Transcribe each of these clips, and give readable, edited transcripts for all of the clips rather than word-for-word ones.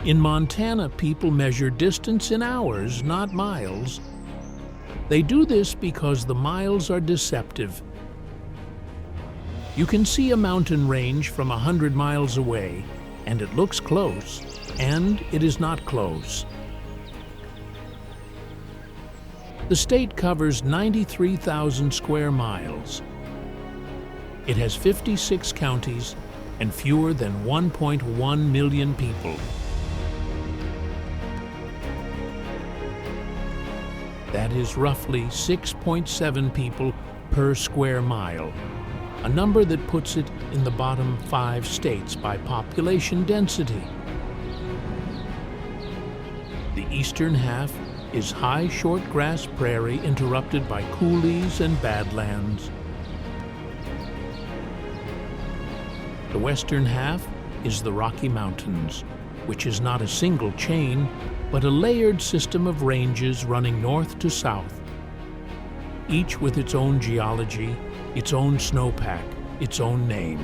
In Montana, people measure distance in hours, not miles. They do this because the miles are deceptive. You can see a mountain range from 100 miles away, and it looks close, and it is not close. The state covers 93,000 square miles. It has 56 counties and fewer than 1.1 million people. That is roughly 6.7 people per square mile, a number that puts it in the bottom 5 states by population density. The eastern half is high short grass prairie interrupted by coulees and badlands. The western half is the Rocky Mountains, which is not a single chain, but a layered system of ranges running north to south, each with its own geology, its own snowpack, its own name.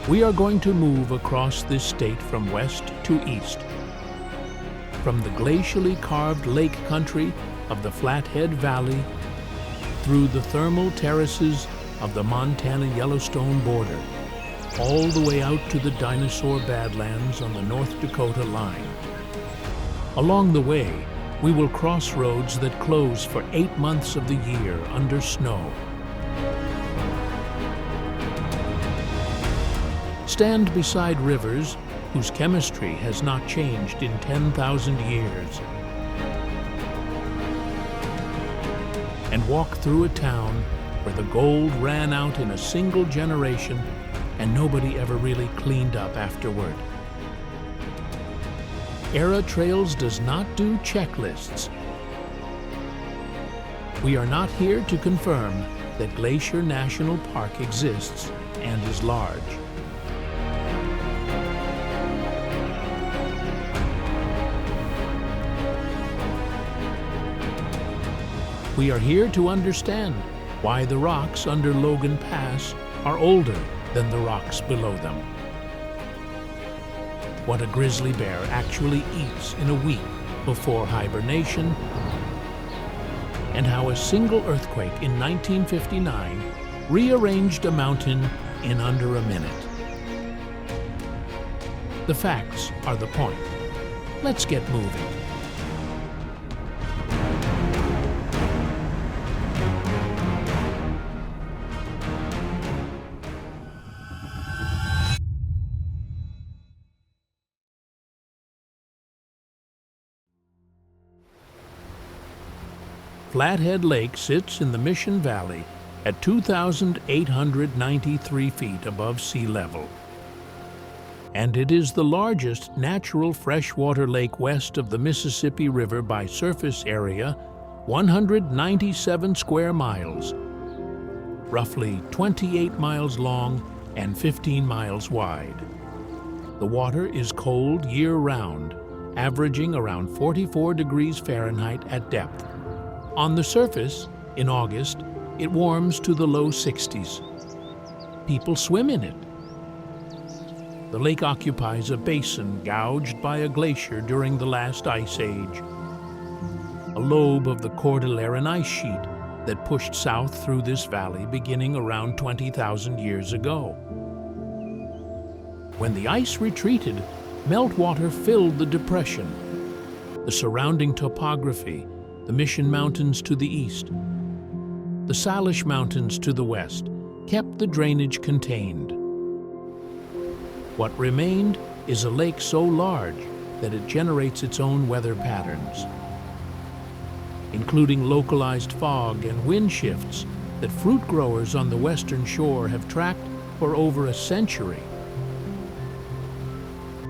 We are going to move across this state from west to east, from the glacially carved lake country of the Flathead Valley through the thermal terraces of the Montana-Yellowstone border, all the way out to the dinosaur badlands on the North Dakota line. Along the way, we will cross roads that close for 8 months of the year under snow. Stand beside rivers whose chemistry has not changed in 10,000 years, and walk through a town where the gold ran out in a single generation and nobody ever really cleaned up afterward. Era Trails does not do checklists. We are not here to confirm that Glacier National Park exists and is large. We are here to understand why the rocks under Logan Pass are older than the rocks below them. What a grizzly bear actually eats in a week before hibernation, and how a single earthquake in 1959 rearranged a mountain in under a minute. The facts are the point. Let's get moving. Flathead Lake sits in the Mission Valley at 2,893 feet above sea level. And it is the largest natural freshwater lake west of the Mississippi River by surface area, 197 square miles, roughly 28 miles long and 15 miles wide. The water is cold year-round, averaging around 44 degrees Fahrenheit at depth. On the surface, in August, it warms to the low 60s. People swim in it. The lake occupies a basin gouged by a glacier during the last ice age, a lobe of the Cordilleran ice sheet that pushed south through this valley beginning around 20,000 years ago. When the ice retreated, meltwater filled the depression. The surrounding topography, the Mission Mountains to the east, the Salish Mountains to the west, kept the drainage contained. What remained is a lake so large that it generates its own weather patterns, including localized fog and wind shifts that fruit growers on the western shore have tracked for over a century.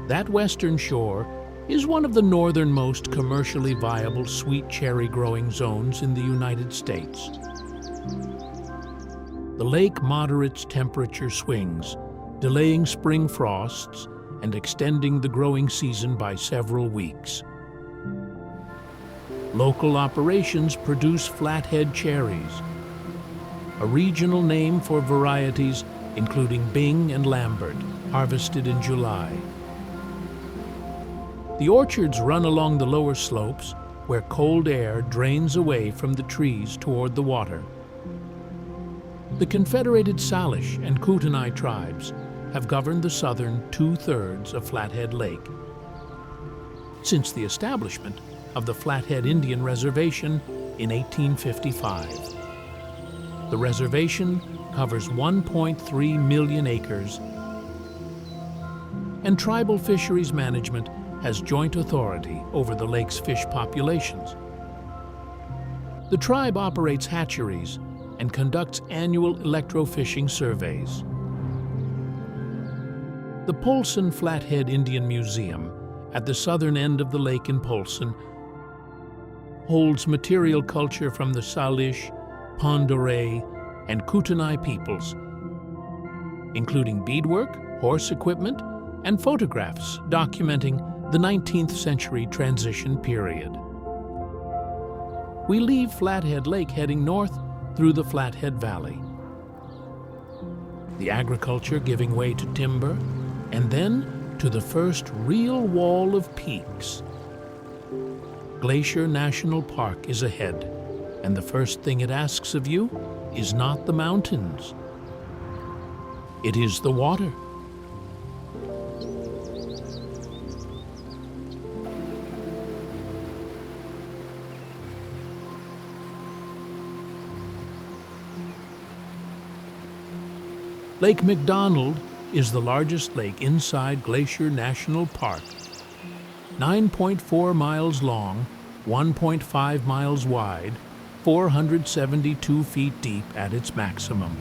That western shore is one of the northernmost commercially viable sweet cherry growing zones in the United States. The lake moderates temperature swings, delaying spring frosts and extending the growing season by several weeks. Local operations produce flathead cherries, a regional name for varieties including Bing and Lambert, harvested in July. The orchards run along the lower slopes where cold air drains away from the trees toward the water. The Confederated Salish and Kootenai tribes have governed the southern 2/3 of Flathead Lake. Since the establishment of the Flathead Indian Reservation in 1855. The reservation covers 1.3 million acres, and tribal fisheries management has joint authority over the lake's fish populations. The tribe operates hatcheries and conducts annual electrofishing surveys. The Polson Flathead Indian Museum at the southern end of the lake in Polson holds material culture from the Salish, Pend d'Oreille, and Kootenai peoples, including beadwork, horse equipment, and photographs documenting the 19th century transition period. We leave Flathead Lake heading north through the Flathead Valley, the agriculture giving way to timber, and then to the first real wall of peaks. Glacier National Park is ahead, and the first thing it asks of you is not the mountains. It is the water. Lake McDonald is the largest lake inside Glacier National Park. 9.4 miles long, 1.5 miles wide, 472 feet deep at its maximum.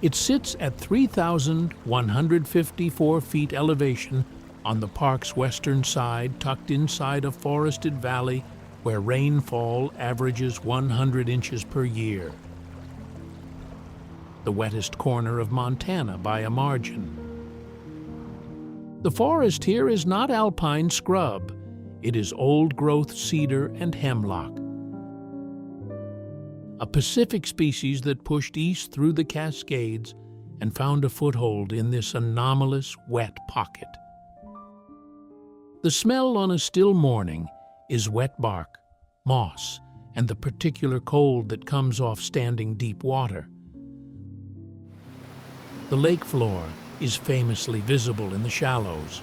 It sits at 3,154 feet elevation on the park's western side, tucked inside a forested valley where rainfall averages 100 inches per year. The wettest corner of Montana by a margin. The forest here is not alpine scrub. It is old-growth cedar and hemlock, a Pacific species that pushed east through the Cascades and found a foothold in this anomalous wet pocket. The smell on a still morning is wet bark, moss, and the particular cold that comes off standing deep water. The lake floor is famously visible in the shallows.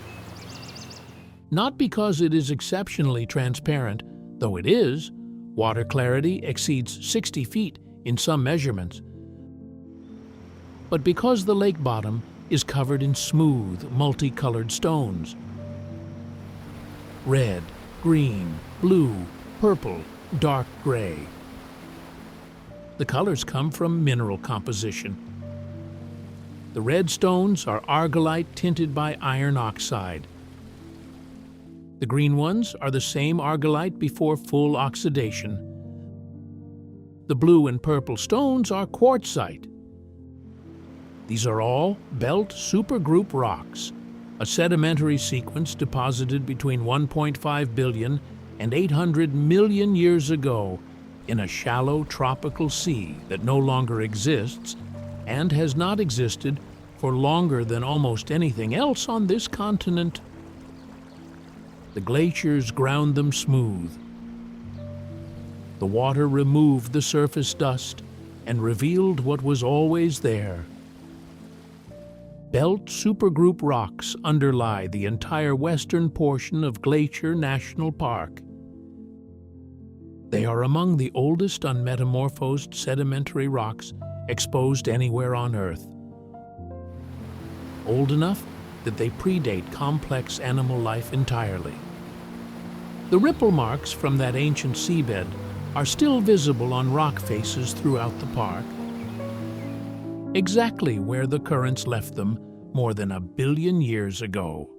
Not because it is exceptionally transparent, though it is. Water clarity exceeds 60 feet in some measurements, but because the lake bottom is covered in smooth, multicolored stones. Red, green, blue, purple, dark gray. The colors come from mineral composition. The red stones are argillite tinted by iron oxide. The green ones are the same argillite before full oxidation. The blue and purple stones are quartzite. These are all belt supergroup rocks, a sedimentary sequence deposited between 1.5 billion and 800 million years ago in a shallow tropical sea that no longer exists and has not existed for longer than almost anything else on this continent. The glaciers ground them smooth. The water removed the surface dust and revealed what was always there. Belt supergroup rocks underlie the entire western portion of Glacier National Park. They are among the oldest unmetamorphosed sedimentary rocks exposed anywhere on Earth. Old enough that they predate complex animal life entirely. The ripple marks from that ancient seabed are still visible on rock faces throughout the park, exactly where the currents left them more than 1 billion years ago.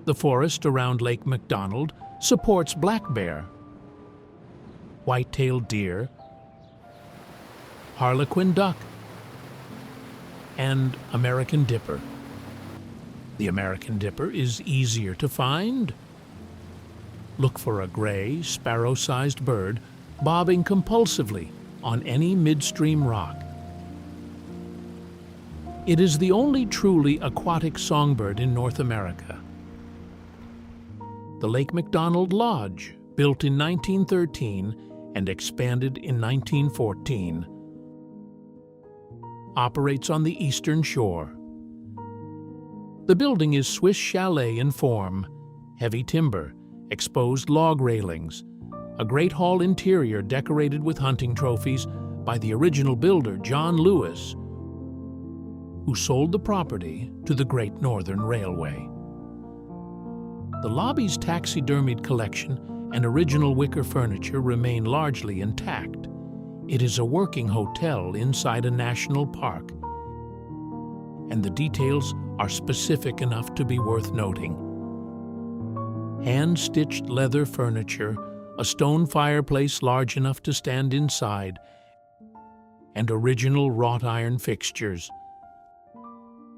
The forest around Lake McDonald supports black bear, white-tailed deer, harlequin duck, and American dipper. The American dipper is easier to find. Look for a gray, sparrow-sized bird bobbing compulsively on any midstream rock. It is the only truly aquatic songbird in North America. The Lake McDonald Lodge, built in 1913 and expanded in 1914, operates on the eastern shore. The building is Swiss chalet in form, heavy timber, exposed log railings, a great hall interior decorated with hunting trophies by the original builder John Lewis, who sold the property to the Great Northern Railway. The lobby's taxidermied collection and original wicker furniture remain largely intact. It is a working hotel inside a national park, and the details are specific enough to be worth noting. Hand-stitched leather furniture, a stone fireplace large enough to stand inside, and original wrought iron fixtures.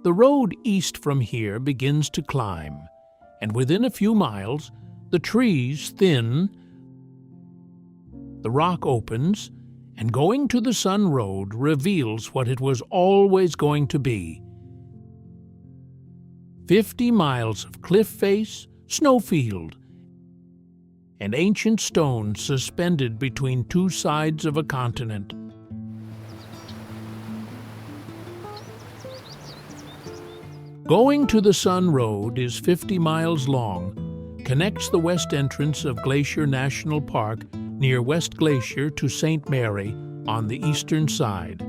The road east from here begins to climb, and within a few miles, the trees thin, the rock opens, and going to the Sun Road reveals what it was always going to be. 50 miles of cliff face, snowfield, and ancient stones suspended between two sides of a continent. Going to the Sun Road is 50 miles long, connects the west entrance of Glacier National Park near West Glacier to St. Mary on the eastern side,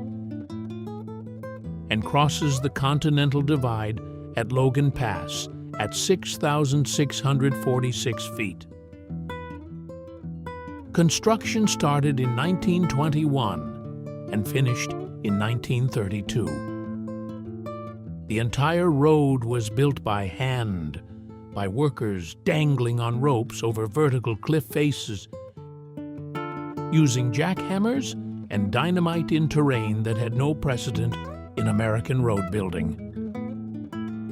and crosses the Continental Divide at Logan Pass at 6,646 feet. Construction started in 1921 and finished in 1932. The entire road was built by hand, by workers dangling on ropes over vertical cliff faces, using jackhammers and dynamite in terrain that had no precedent in American road building.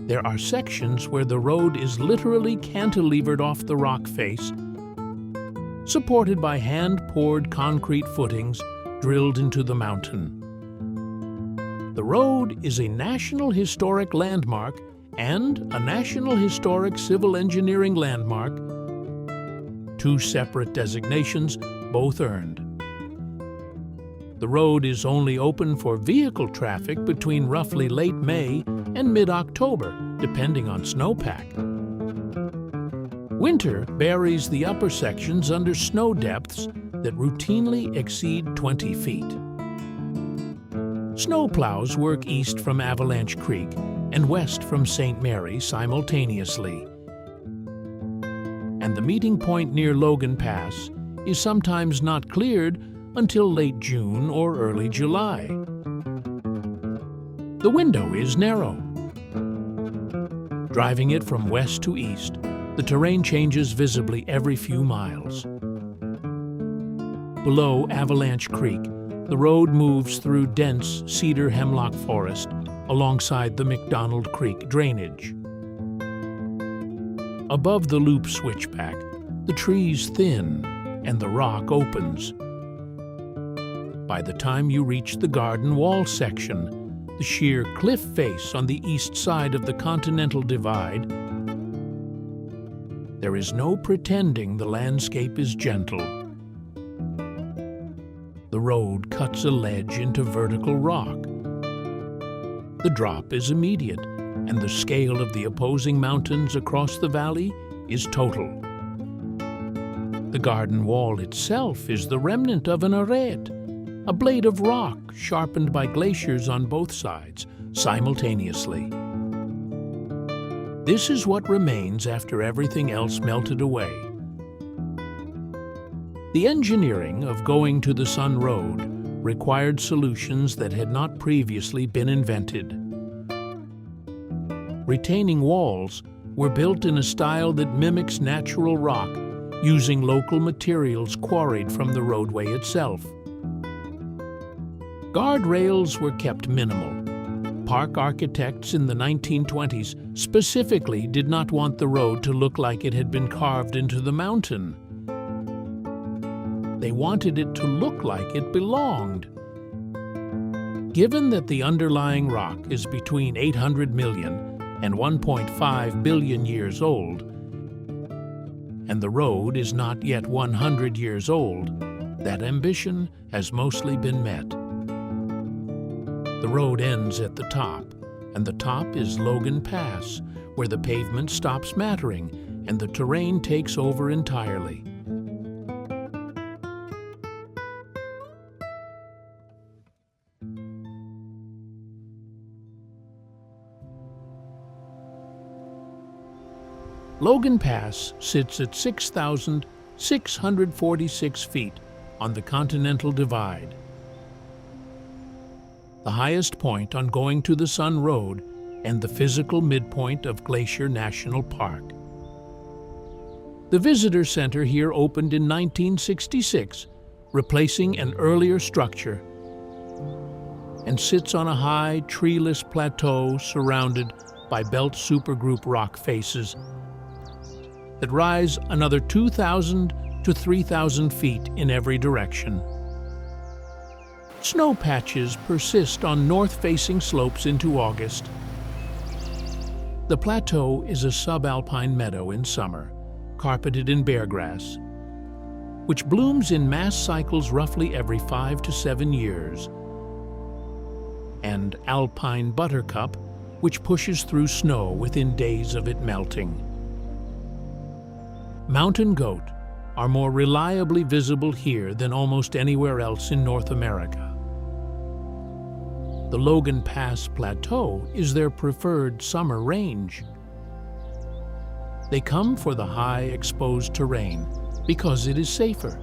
There are sections where the road is literally cantilevered off the rock face, supported by hand-poured concrete footings drilled into the mountain. The road is a National Historic Landmark and a National Historic Civil Engineering Landmark, two separate designations, both earned. The road is only open for vehicle traffic between roughly late May and mid-October, depending on snowpack. Winter buries the upper sections under snow depths that routinely exceed 20 feet. Snowplows work east from Avalanche Creek and west from St. Mary simultaneously. And the meeting point near Logan Pass is sometimes not cleared until late June or early July. The window is narrow. Driving it from west to east, the terrain changes visibly every few miles. Below Avalanche Creek, the road moves through dense cedar hemlock forest alongside the McDonald Creek drainage. Above the loop switchback, the trees thin and the rock opens. By the time you reach the garden wall section, the sheer cliff face on the east side of the Continental Divide, there is no pretending the landscape is gentle. The road cuts a ledge into vertical rock. The drop is immediate, and the scale of the opposing mountains across the valley is total. The garden wall itself is the remnant of an arete, a blade of rock sharpened by glaciers on both sides, simultaneously. This is what remains after everything else melted away. The engineering of going to the Sun Road required solutions that had not previously been invented. Retaining walls were built in a style that mimics natural rock, using local materials quarried from the roadway itself. Guardrails were kept minimal, Park architects in the 1920s specifically did not want the road to look like it had been carved into the mountain. They wanted it to look like it belonged. Given that the underlying rock is between 800 million and 1.5 billion years old, and the road is not yet 100 years old, that ambition has mostly been met. The road ends at the top, and the top is Logan Pass, where the pavement stops mattering and the terrain takes over entirely. Logan Pass sits at 6,646 feet on the Continental Divide, the highest point on Going to the Sun Road and the physical midpoint of Glacier National Park. The visitor center here opened in 1966, replacing an earlier structure, and sits on a high, treeless plateau surrounded by belt supergroup rock faces that rise another 2,000 to 3,000 feet in every direction. Snow patches persist on north-facing slopes into August. The plateau is a subalpine meadow in summer, carpeted in beargrass, which blooms in mass cycles roughly every 5 to 7 years, and alpine buttercup, which pushes through snow within days of it melting. Mountain goat are more reliably visible here than almost anywhere else in North America. The Logan Pass Plateau is their preferred summer range. They come for the high exposed terrain because it is safer.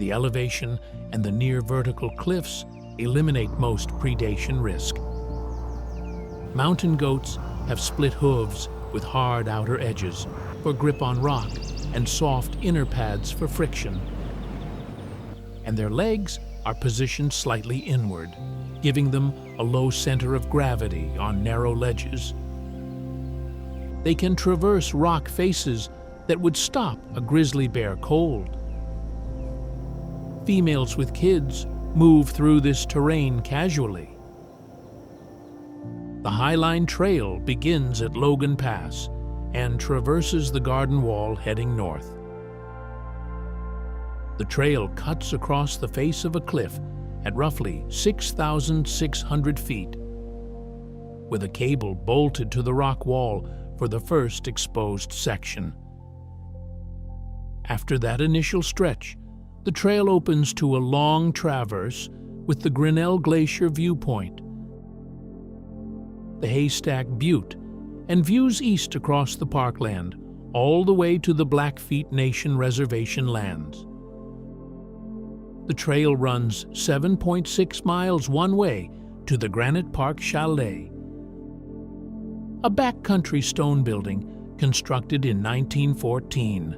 The elevation and the near vertical cliffs eliminate most predation risk. Mountain goats have split hooves with hard outer edges for grip on rock and soft inner pads for friction. And their legs are positioned slightly inward, giving them a low center of gravity on narrow ledges. They can traverse rock faces that would stop a grizzly bear cold. Females with kids move through this terrain casually. The Highline Trail begins at Logan Pass and traverses the Garden Wall heading north. The trail cuts across the face of a cliff at roughly 6,600 feet, with a cable bolted to the rock wall for the first exposed section. After that initial stretch, the trail opens to a long traverse with the Grinnell Glacier viewpoint, the Haystack Butte, and views east across the parkland, all the way to the Blackfeet Nation reservation lands. The trail runs 7.6 miles one way to the Granite Park Chalet, a backcountry stone building constructed in 1914,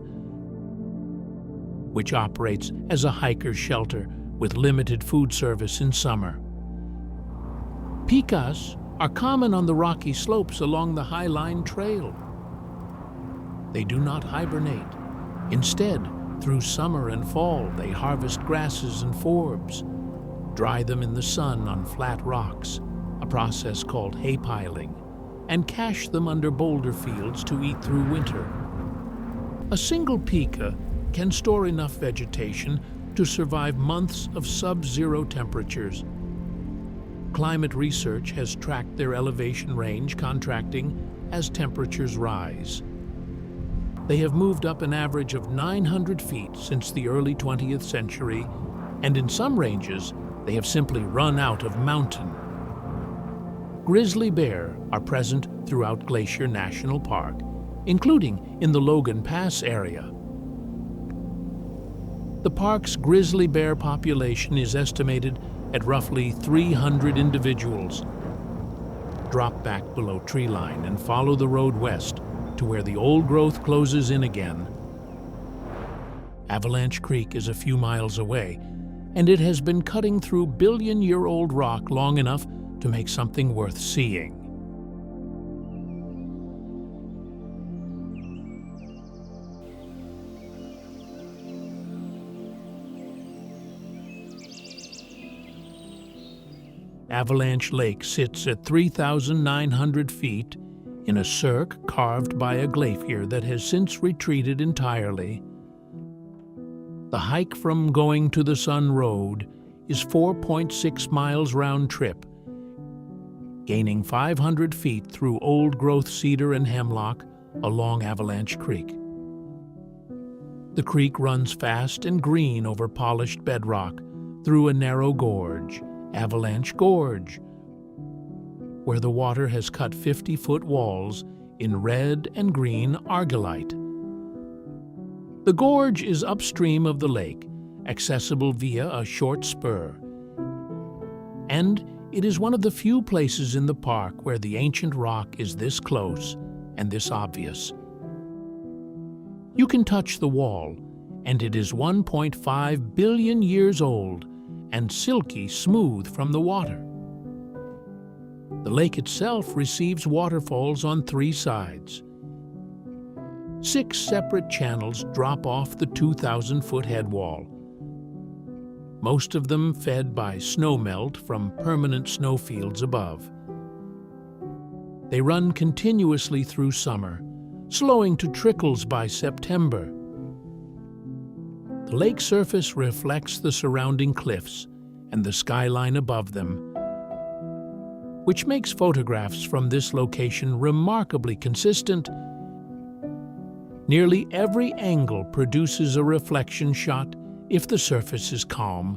which operates as a hiker's shelter with limited food service in summer. Pikas are common on the rocky slopes along the Highline Trail. They do not hibernate. Instead, through summer and fall, they harvest grasses and forbs, dry them in the sun on flat rocks, a process called hay piling, and cache them under boulder fields to eat through winter. A single pika can store enough vegetation to survive months of sub-zero temperatures. Climate research has tracked their elevation range contracting as temperatures rise. They have moved up an average of 900 feet since the early 20th century, and in some ranges, they have simply run out of mountain. Grizzly bear are present throughout Glacier National Park, including in the Logan Pass area. The park's grizzly bear population is estimated at roughly 300 individuals. Drop back below treeline and follow the road west to where the old growth closes in again. Avalanche Creek is a few miles away, and it has been cutting through billion-year-old rock long enough to to make something worth seeing. Avalanche Lake sits at 3,900 feet in a cirque carved by a glacier that has since retreated entirely. The hike from Going to the Sun Road is 4.6 miles round trip, gaining 500 feet through old-growth cedar and hemlock along Avalanche Creek. The creek runs fast and green over polished bedrock through a narrow gorge, Avalanche Gorge, where the water has cut 50-foot walls in red and green argillite. The gorge is upstream of the lake, accessible via a short spur, and it is one of the few places in the park where the ancient rock is this close and this obvious. You can touch the wall, and it is 1.5 billion years old and silky smooth from the water. The lake itself receives waterfalls on 3 sides. 6 separate channels drop off the 2,000-foot headwall, most of them fed by snowmelt from permanent snowfields above. They run continuously through summer, slowing to trickles by September. The lake surface reflects the surrounding cliffs and the skyline above them, which makes photographs from this location remarkably consistent. Nearly every angle produces a reflection shot if the surface is calm,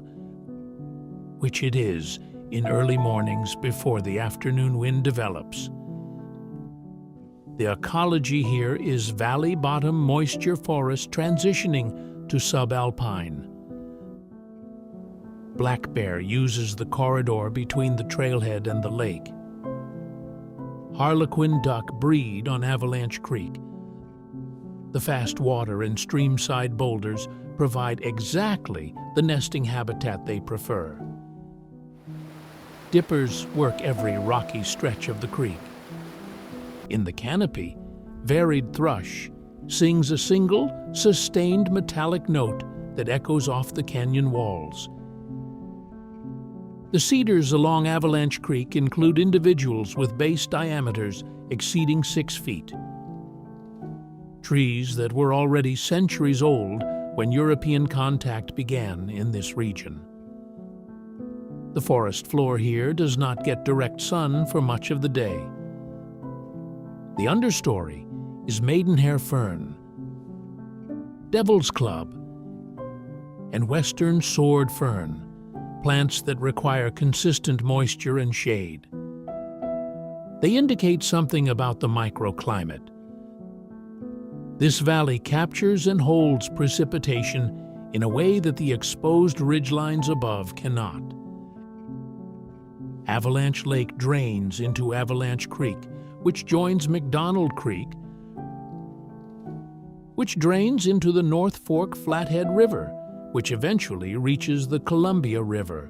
which it is in early mornings before the afternoon wind develops. The ecology here is valley bottom moisture forest transitioning to subalpine. Black bear uses the corridor between the trailhead and the lake. Harlequin duck breed on Avalanche Creek. The fast water and streamside boulders provide exactly the nesting habitat they prefer. Dippers work every rocky stretch of the creek. In the canopy, varied thrush sings a single, sustained metallic note that echoes off the canyon walls. The cedars along Avalanche Creek include individuals with base diameters exceeding 6 feet. Trees that were already centuries old when European contact began in this region. The forest floor here does not get direct sun for much of the day. The understory is maidenhair fern, devil's club, and western sword fern, plants that require consistent moisture and shade. They indicate something about the microclimate. This valley captures and holds precipitation in a way that the exposed ridgelines above cannot. Avalanche Lake drains into Avalanche Creek, which joins McDonald Creek, which drains into the North Fork Flathead River, which eventually reaches the Columbia River.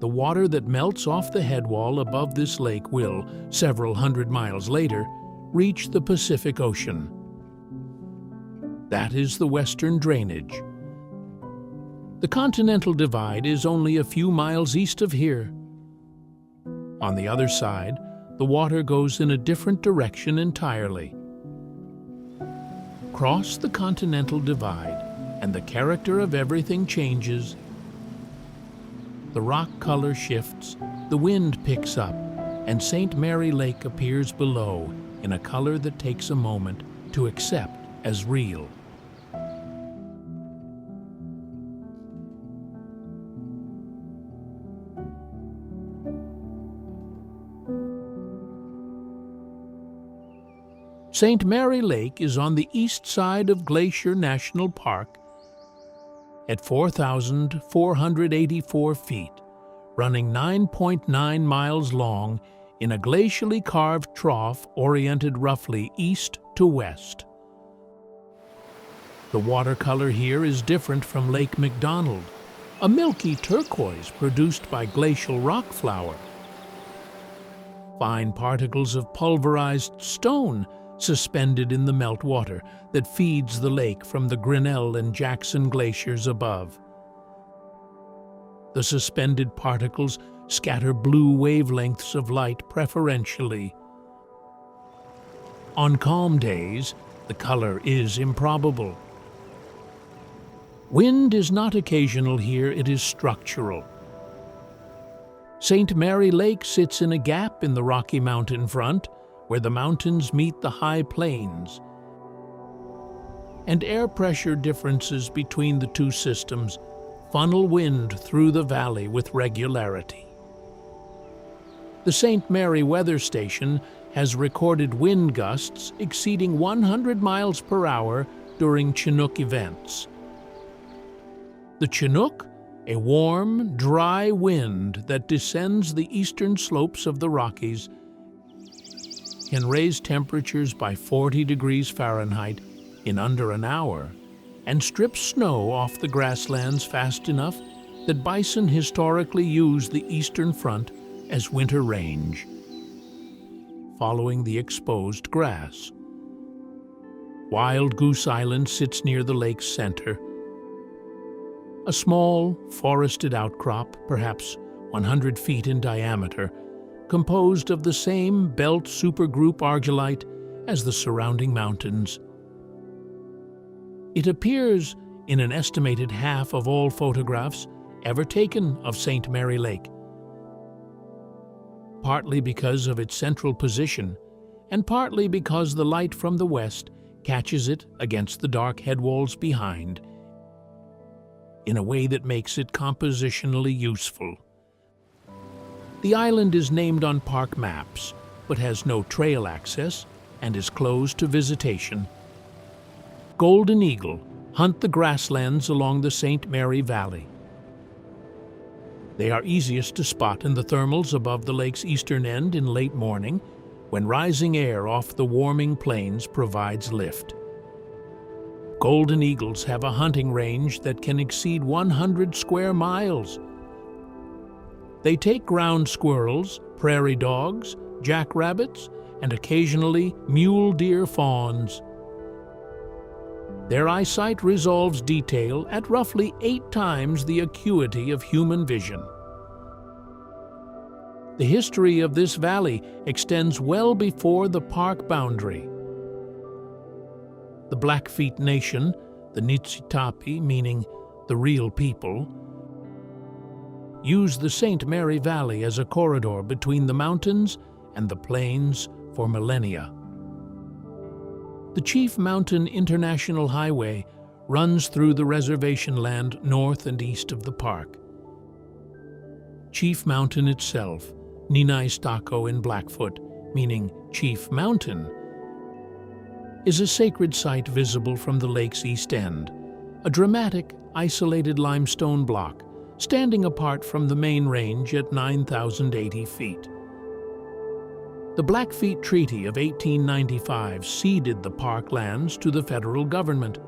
The water that melts off the headwall above this lake will, several hundred miles later, reach the Pacific Ocean. That is the western drainage. The Continental Divide is only a few miles east of here. On the other side, the water goes in a different direction entirely. Cross the Continental Divide, and the character of everything changes. The rock color shifts, the wind picks up, and St. Mary Lake appears below in a color that takes a moment to accept as real. St. Mary Lake is on the east side of Glacier National Park at 4,484 feet, running 9.9 miles long in a glacially carved trough oriented roughly east to west. The watercolor here is different from Lake McDonald, a milky turquoise produced by glacial rock flour. Fine particles of pulverized stone suspended in the meltwater that feeds the lake from the Grinnell and Jackson glaciers above. The suspended particles scatter blue wavelengths of light preferentially. On calm days, the color is improbable. Wind is not occasional here, it is structural. St. Mary Lake sits in a gap in the Rocky Mountain front, where the mountains meet the high plains, and air pressure differences between the two systems funnel wind through the valley with regularity. The St. Mary Weather Station has recorded wind gusts exceeding 100 miles per hour during Chinook events. The Chinook, a warm, dry wind that descends the eastern slopes of the Rockies, can raise temperatures by 40 degrees Fahrenheit in under an hour and strip snow off the grasslands fast enough that bison historically use the eastern front as winter range, following the exposed grass. Wild Goose Island sits near the lake's center, a small, forested outcrop, perhaps 100 feet in diameter, composed of the same belt supergroup argillite as the surrounding mountains. It appears in an estimated half of all photographs ever taken of St. Mary Lake, partly because of its central position, and partly because the light from the west catches it against the dark headwalls behind, in a way that makes it compositionally useful. The island is named on park maps, but has no trail access and is closed to visitation. Golden eagle hunt the grasslands along the St. Mary Valley. They are easiest to spot in the thermals above the lake's eastern end in late morning, when rising air off the warming plains provides lift. Golden eagles have a hunting range that can exceed 100 square miles. They take ground squirrels, prairie dogs, jackrabbits, and occasionally mule deer fawns. Their eyesight resolves detail at roughly 8 times the acuity of human vision. The history of this valley extends well before the park boundary. The Blackfeet Nation, the Niitsitapi, meaning the real people, used the St. Mary Valley as a corridor between the mountains and the plains for millennia. The Chief Mountain International Highway runs through the reservation land north and east of the park. Chief Mountain itself, Ninaistako in Blackfoot, meaning Chief Mountain, is a sacred site visible from the lake's east end, a dramatic, isolated limestone block standing apart from the main range at 9,080 feet. The Blackfeet Treaty of 1895 ceded the park lands to the federal government.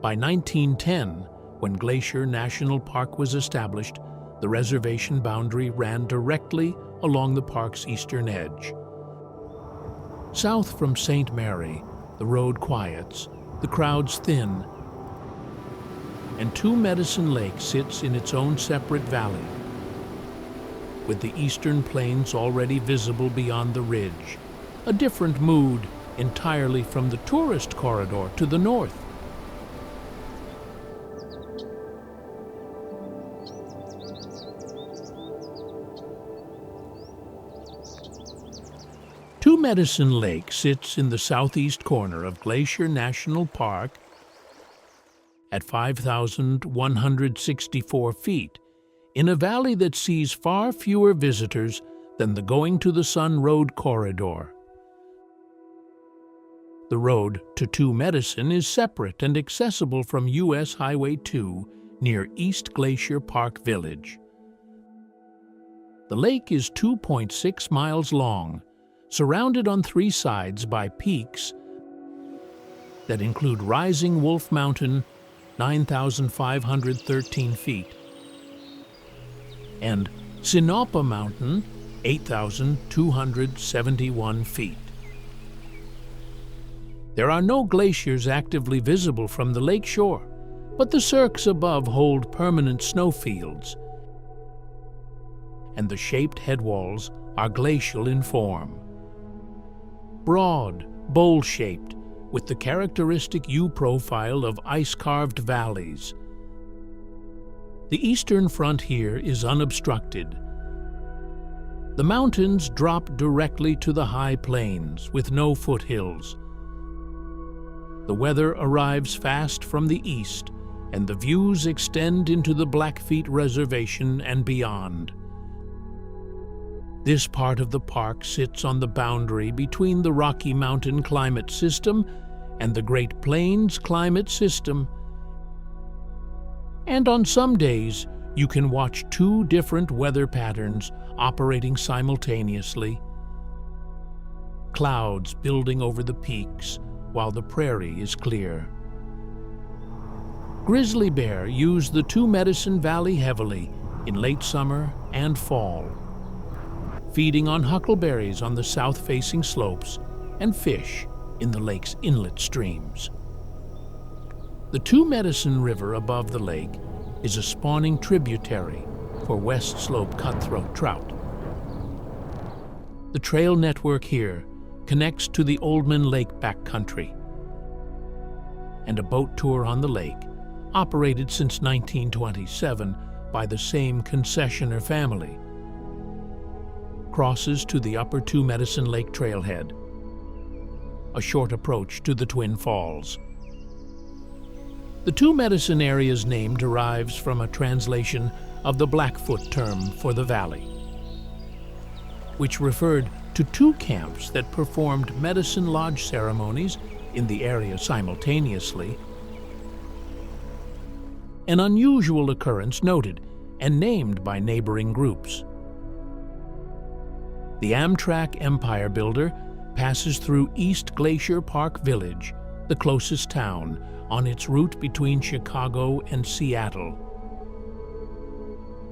By 1910, when Glacier National Park was established, the reservation boundary ran directly along the park's eastern edge. South from St. Mary, the road quiets, the crowds thin, and Two Medicine Lake sits in its own separate valley, with the eastern plains already visible beyond the ridge, a different mood entirely from the tourist corridor to the north. Two Medicine Lake sits in the southeast corner of Glacier National Park at 5,164 feet, in a valley that sees far fewer visitors than the Going to the Sun Road corridor. The road to Two Medicine is separate and accessible from U.S. Highway 2 near East Glacier Park Village. The lake is 2.6 miles long, surrounded on 3 sides by peaks that include Rising Wolf Mountain, 9,513 feet, and Sinapa Mountain, 8,271 feet. There are no glaciers actively visible from the lake shore, but the cirques above hold permanent snowfields, and the shaped headwalls are glacial in form. Broad, bowl-shaped, with the characteristic U-profile of ice-carved valleys. The eastern frontier is unobstructed. The mountains drop directly to the high plains with no foothills. The weather arrives fast from the east, and the views extend into the Blackfeet Reservation and beyond. This part of the park sits on the boundary between the Rocky Mountain climate system and the Great Plains climate system. And on some days, you can watch two different weather patterns operating simultaneously. Clouds building over the peaks while the prairie is clear. Grizzly bear use the Two Medicine Valley heavily in late summer and fall, feeding on huckleberries on the south-facing slopes and fish in the lake's inlet streams. The Two Medicine River above the lake is a spawning tributary for West Slope cutthroat trout. The trail network here connects to the Oldman Lake backcountry, and a boat tour on the lake, operated since 1927 by the same concessionaire family, crosses to the upper Two Medicine Lake trailhead, a short approach to the Twin Falls. The Two Medicine area's name derives from a translation of the Blackfoot term for the valley, which referred to two camps that performed medicine lodge ceremonies in the area simultaneously, an unusual occurrence noted and named by neighboring groups. The Amtrak Empire Builder passes through East Glacier Park Village, the closest town, on its route between Chicago and Seattle.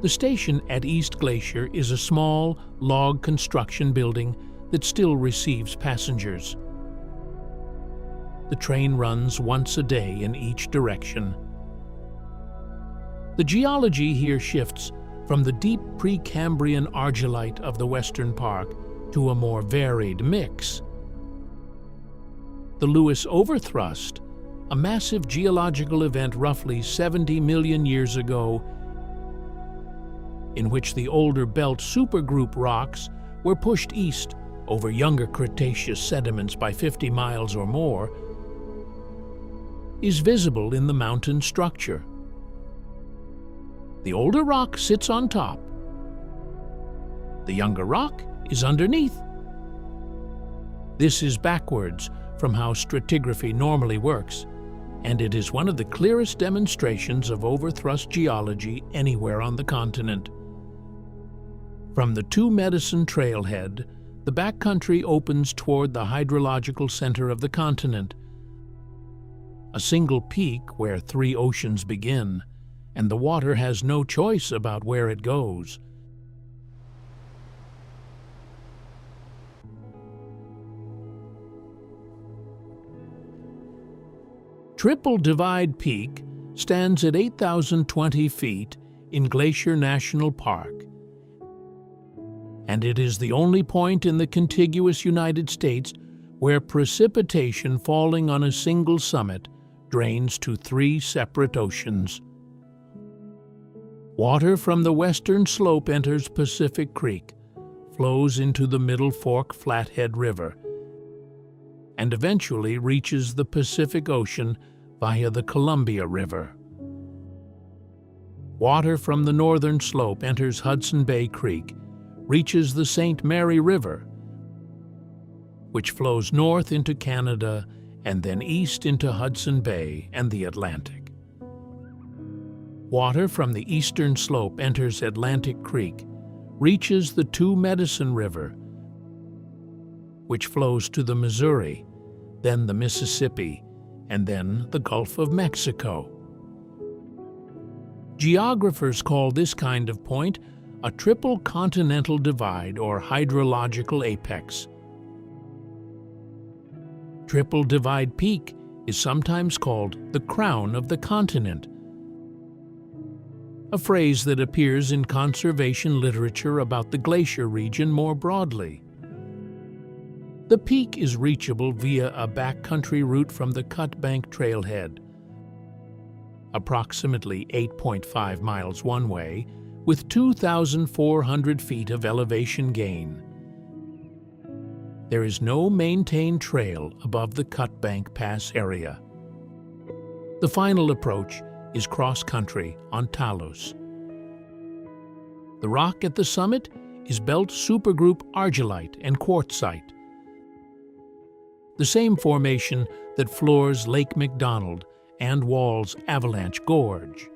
The station at East Glacier is a small log construction building that still receives passengers. The train runs once a day in each direction. The geology here shifts from the deep Precambrian argillite of the Western Park to a more varied mix. The Lewis Overthrust, a massive geological event roughly 70 million years ago, in which the older belt supergroup rocks were pushed east over younger Cretaceous sediments by 50 miles or more, is visible in the mountain structure. The older rock sits on top. The younger rock is underneath. This is backwards from how stratigraphy normally works, and it is one of the clearest demonstrations of overthrust geology anywhere on the continent. From the Two Medicine trailhead, the backcountry opens toward the hydrological center of the continent, a single peak where three oceans begin, and the water has no choice about where it goes. Triple Divide Peak stands at 8,020 feet in Glacier National Park, and it is the only point in the contiguous United States where precipitation falling on a single summit drains to three separate oceans. Water from the western slope enters Pacific Creek, flows into the Middle Fork Flathead River, and eventually reaches the Pacific Ocean via the Columbia River. Water from the northern slope enters Hudson Bay Creek, reaches the St. Mary River, which flows north into Canada and then east into Hudson Bay and the Atlantic. Water from the eastern slope enters Atlantic Creek, reaches the Two Medicine River, which flows to the Missouri, then the Mississippi, and then the Gulf of Mexico. Geographers call this kind of point a triple continental divide or hydrological apex. Triple Divide Peak is sometimes called the crown of the continent, a phrase that appears in conservation literature about the glacier region more broadly. The peak is reachable via a backcountry route from the Cut Bank trailhead, approximately 8.5 miles one way, with 2,400 feet of elevation gain. There is no maintained trail above the Cut Bank Pass area. The final approach is cross-country on talus. The rock at the summit is belt supergroup argillite and quartzite, the same formation that floors Lake McDonald and Wall's Avalanche Gorge.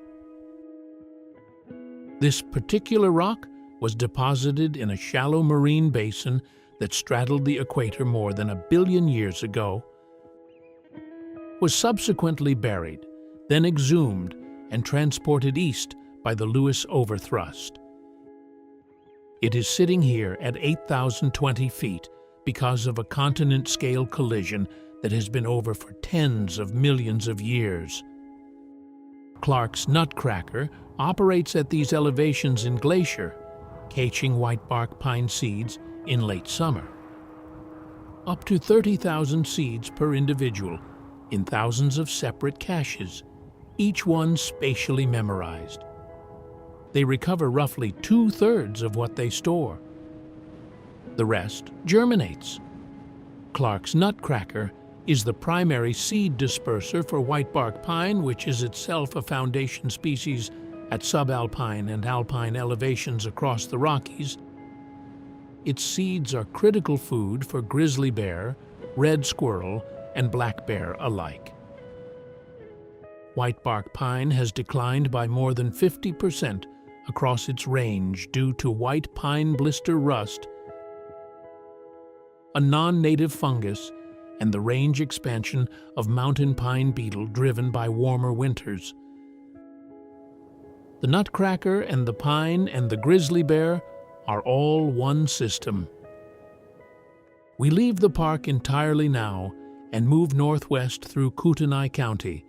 This particular rock was deposited in a shallow marine basin that straddled the equator more than 1 billion years ago, was subsequently buried, then exhumed and transported east by the Lewis overthrust. It is sitting here at 8,020 feet because of a continent-scale collision that has been over for tens of millions of years. Clark's Nutcracker operates at these elevations in Glacier, catching whitebark pine seeds in late summer. Up to 30,000 seeds per individual in thousands of separate caches, each one spatially memorized. They recover roughly 2/3 of what they store. The rest germinates. Clark's Nutcracker is the primary seed disperser for whitebark pine, which is itself a foundation species at subalpine and alpine elevations across the Rockies. Its seeds are critical food for grizzly bear, red squirrel, and black bear alike. Whitebark pine has declined by more than 50% across its range due to white pine blister rust, a non-native fungus, and the range expansion of mountain pine beetle driven by warmer winters. The Nutcracker and the pine and the grizzly bear are all one system. We leave the park entirely now and move northwest through Kootenai County,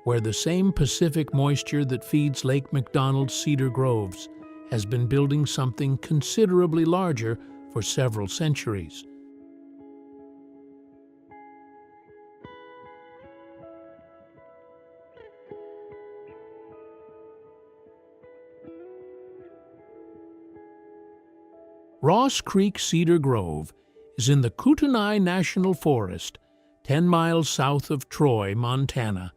where the same Pacific moisture that feeds Lake McDonald's cedar groves has been building something considerably larger for several centuries. Ross Creek Cedar Grove is in the Kootenai National Forest, 10 miles south of Troy, Montana,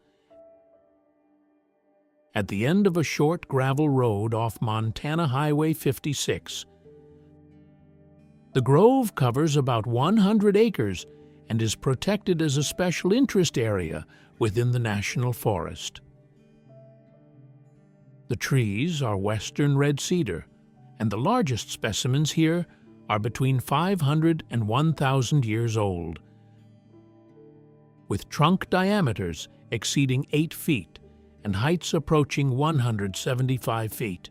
at the end of a short gravel road off Montana Highway 56. The grove covers about 100 acres and is protected as a special interest area within the National Forest. The trees are western red cedar, and the largest specimens here are between 500 and 1,000 years old, with trunk diameters exceeding 8 feet and heights approaching 175 feet.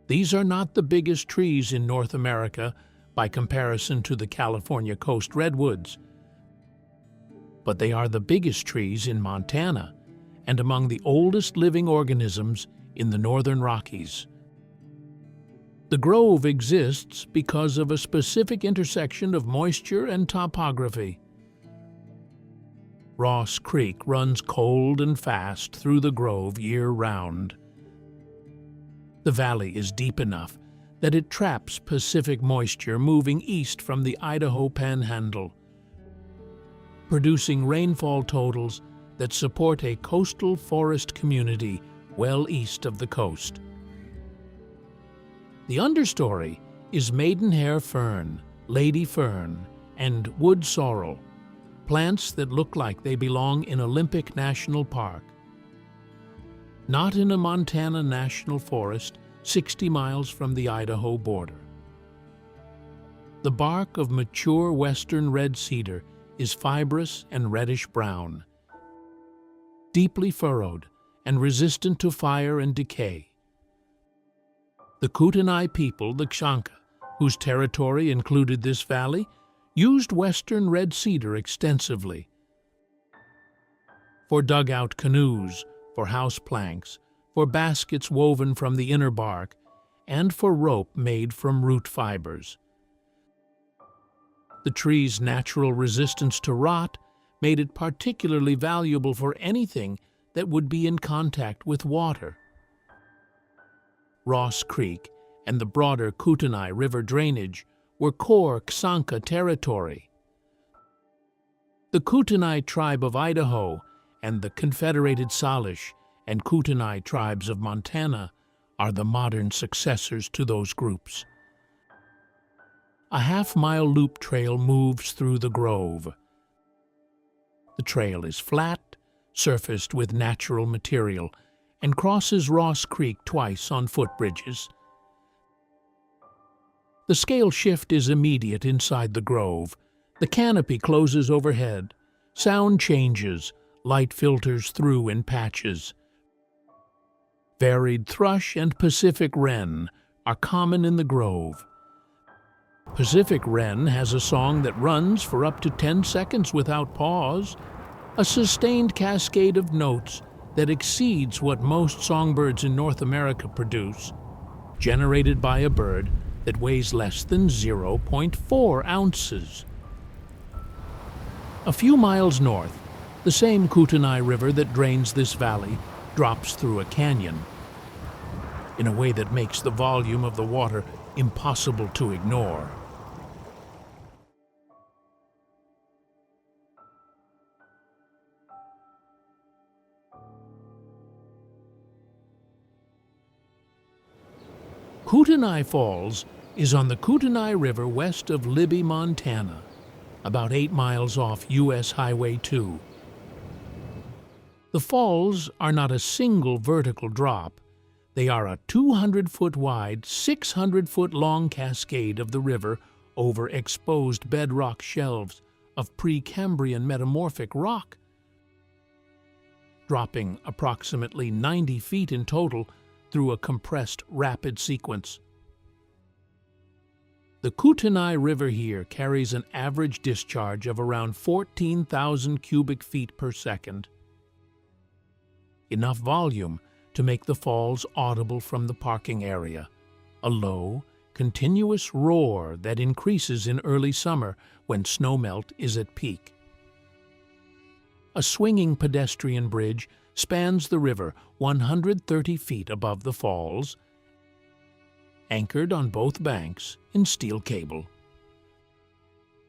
These are not the biggest trees in North America by comparison to the California coast redwoods, but they are the biggest trees in Montana and among the oldest living organisms in the northern Rockies. The grove exists because of a specific intersection of moisture and topography. Ross Creek runs cold and fast through the grove year-round. The valley is deep enough that it traps Pacific moisture moving east from the Idaho Panhandle, producing rainfall totals that support a coastal forest community well east of the coast. The understory is maidenhair fern, lady fern, and wood sorrel, plants that look like they belong in Olympic National Park. Not in a Montana National Forest 60 miles from the Idaho border. The bark of mature western red cedar is fibrous and reddish-brown, deeply furrowed, and resistant to fire and decay. The Kootenai people, the Kshanka, whose territory included this valley, used western red cedar extensively for dugout canoes, for house planks, for baskets woven from the inner bark, and for rope made from root fibers. The tree's natural resistance to rot made it particularly valuable for anything that would be in contact with water. Ross Creek and the broader Kootenai River drainage were core Kshanka territory. The Kootenai tribe of Idaho and the Confederated Salish and Kootenai tribes of Montana are the modern successors to those groups. A half-mile loop trail moves through the grove. The trail is flat, surfaced with natural material, and crosses Ross Creek twice on footbridges. The scale shift is immediate inside the grove. The canopy closes overhead. Sound changes. Light filters through in patches. Varied thrush and Pacific wren are common in the grove. Pacific wren has a song that runs for up to 10 seconds without pause, a sustained cascade of notes that exceeds what most songbirds in North America produce, generated by a bird that weighs less than 0.4 ounces. A few miles north, the same Kootenai River that drains this valley drops through a canyon in a way that makes the volume of the water impossible to ignore. Kootenai Falls is on the Kootenai River west of Libby, Montana, about 8 miles off U.S. Highway 2. The falls are not a single vertical drop. They are a 200-foot wide, 600-foot long cascade of the river over exposed bedrock shelves of Precambrian metamorphic rock, dropping approximately 90 feet in total through a compressed rapid sequence. The Kootenai River here carries an average discharge of around 14,000 cubic feet per second. Enough volume to make the falls audible from the parking area, a low, continuous roar that increases in early summer when snowmelt is at peak. A swinging pedestrian bridge spans the river 130 feet above the falls, anchored on both banks in steel cable.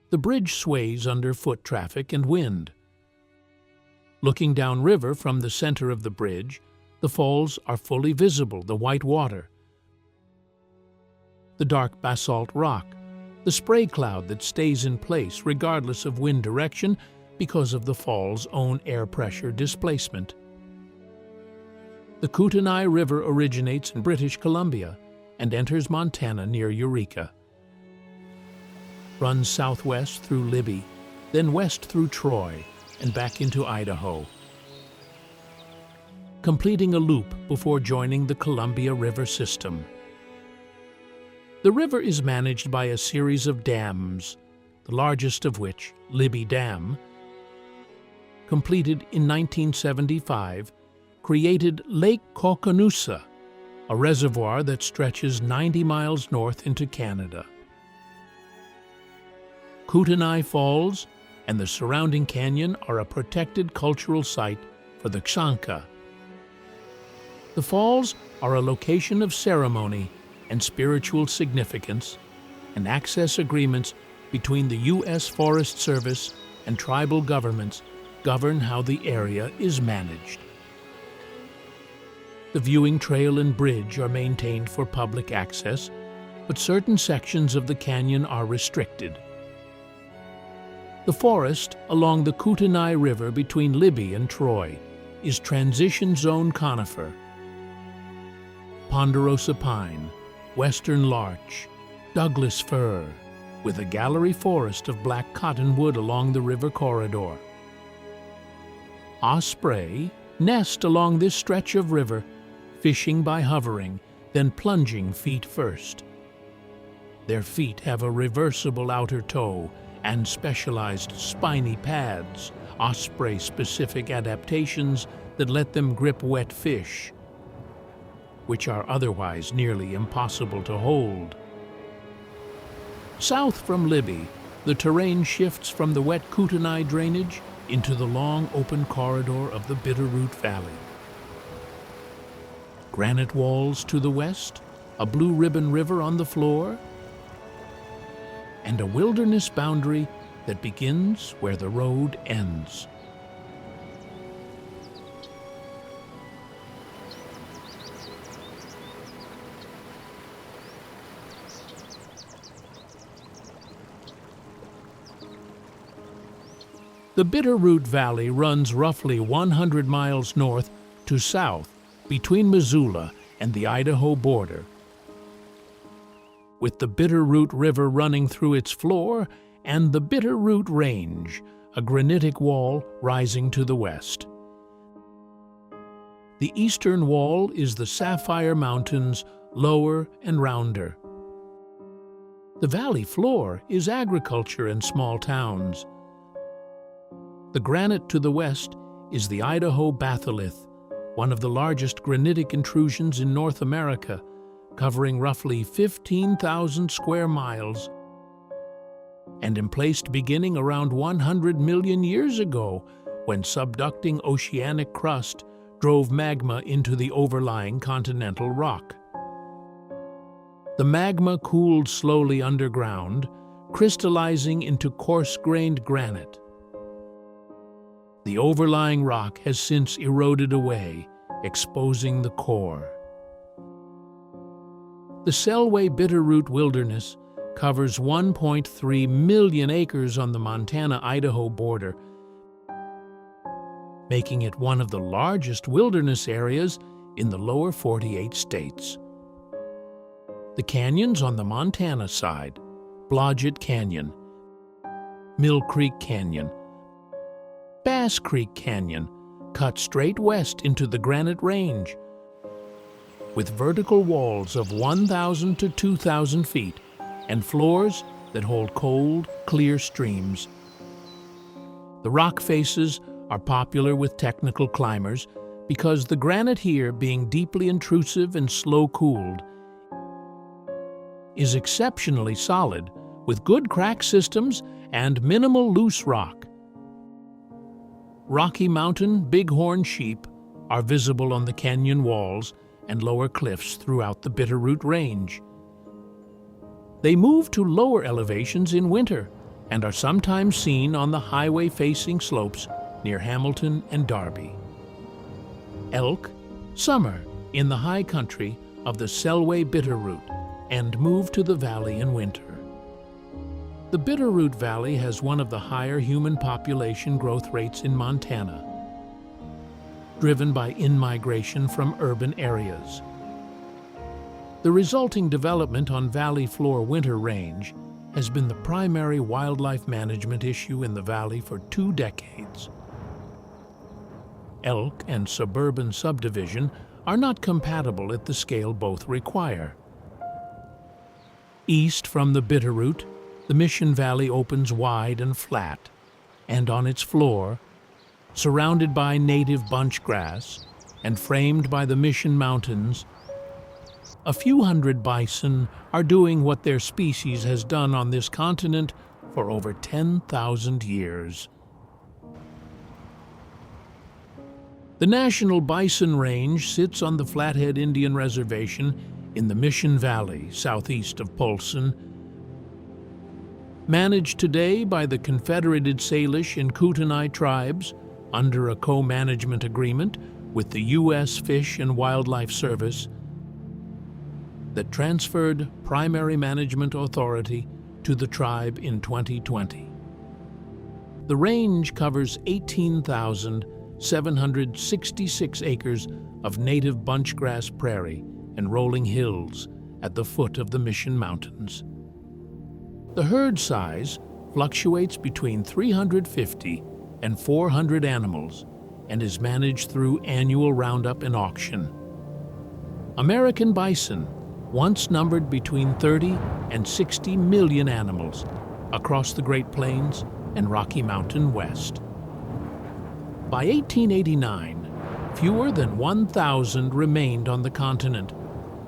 The bridge sways under foot traffic and wind. Looking downriver from the center of the bridge, the falls are fully visible, the white water, the dark basalt rock, the spray cloud that stays in place regardless of wind direction because of the fall's own air pressure displacement. The Kootenai River originates in British Columbia and enters Montana near Eureka, runs southwest through Libby, then west through Troy and back into Idaho, completing a loop before joining the Columbia River system. The river is managed by a series of dams, the largest of which, Libby Dam, completed in 1975, created Lake Kokonusa, a reservoir that stretches 90 miles north into Canada. Kootenai Falls and the surrounding canyon are a protected cultural site for the Kshanka. The falls are a location of ceremony and spiritual significance, and access agreements between the U.S. Forest Service and tribal governments govern how the area is managed. The viewing trail and bridge are maintained for public access, but certain sections of the canyon are restricted. The forest along the Kootenai River between Libby and Troy is transition zone conifer, ponderosa pine, western larch, Douglas fir, with a gallery forest of black cottonwood along the river corridor. Osprey, nest along this stretch of river, fishing by hovering, then plunging feet first. Their feet have a reversible outer toe and specialized spiny pads, osprey-specific adaptations that let them grip wet fish, which are otherwise nearly impossible to hold. South from Libby, the terrain shifts from the wet Kootenai drainage into the long open corridor of the Bitterroot Valley. Granite walls to the west, a Blue Ribbon River on the floor, and a wilderness boundary that begins where the road ends. The Bitterroot Valley runs roughly 100 miles north to south between Missoula and the Idaho border, with the Bitterroot River running through its floor and the Bitterroot Range, a granitic wall rising to the west. The eastern wall is the Sapphire Mountains, lower and rounder. The valley floor is agriculture and small towns. The granite to the west is the Idaho batholith, one of the largest granitic intrusions in North America, covering roughly 15,000 square miles, and emplaced beginning around 100 million years ago, when subducting oceanic crust drove magma into the overlying continental rock. The magma cooled slowly underground, crystallizing into coarse-grained granite. The overlying rock has since eroded away, exposing the core. The Selway Bitterroot Wilderness covers 1.3 million acres on the Montana-Idaho border, making it one of the largest wilderness areas in the lower 48 states. The canyons on the Montana side, Blodgett Canyon, Mill Creek Canyon, Bass Creek Canyon, cut straight west into the Granite Range, with vertical walls of 1,000 to 2,000 feet and floors that hold cold, clear streams. The rock faces are popular with technical climbers because the granite here, being deeply intrusive and slow-cooled, is exceptionally solid with good crack systems and minimal loose rock. Rocky Mountain bighorn sheep are visible on the canyon walls and lower cliffs throughout the Bitterroot Range. They move to lower elevations in winter and are sometimes seen on the highway-facing slopes near Hamilton and Darby. Elk, summer in the high country of the Selway Bitterroot and move to the valley in winter. The Bitterroot Valley has one of the higher human population growth rates in Montana, driven by in-migration from urban areas. The resulting development on valley floor winter range has been the primary wildlife management issue in the valley for 2 decades. Elk and suburban subdivision are not compatible at the scale both require. East from the Bitterroot, the Mission Valley opens wide and flat, and on its floor, surrounded by native bunchgrass and framed by the Mission Mountains, a few hundred bison are doing what their species has done on this continent for over 10,000 years. The National Bison Range sits on the Flathead Indian Reservation in the Mission Valley, southeast of Polson, managed today by the Confederated Salish and Kootenai tribes under a co-management agreement with the U.S. Fish and Wildlife Service that transferred primary management authority to the tribe in 2020. The range covers 18,766 acres of native bunchgrass prairie and rolling hills at the foot of the Mission Mountains. The herd size fluctuates between 350 and 400 animals, and is managed through annual roundup and auction. American bison once numbered between 30 and 60 million animals across the Great Plains and Rocky Mountain West. By 1889, fewer than 1,000 remained on the continent,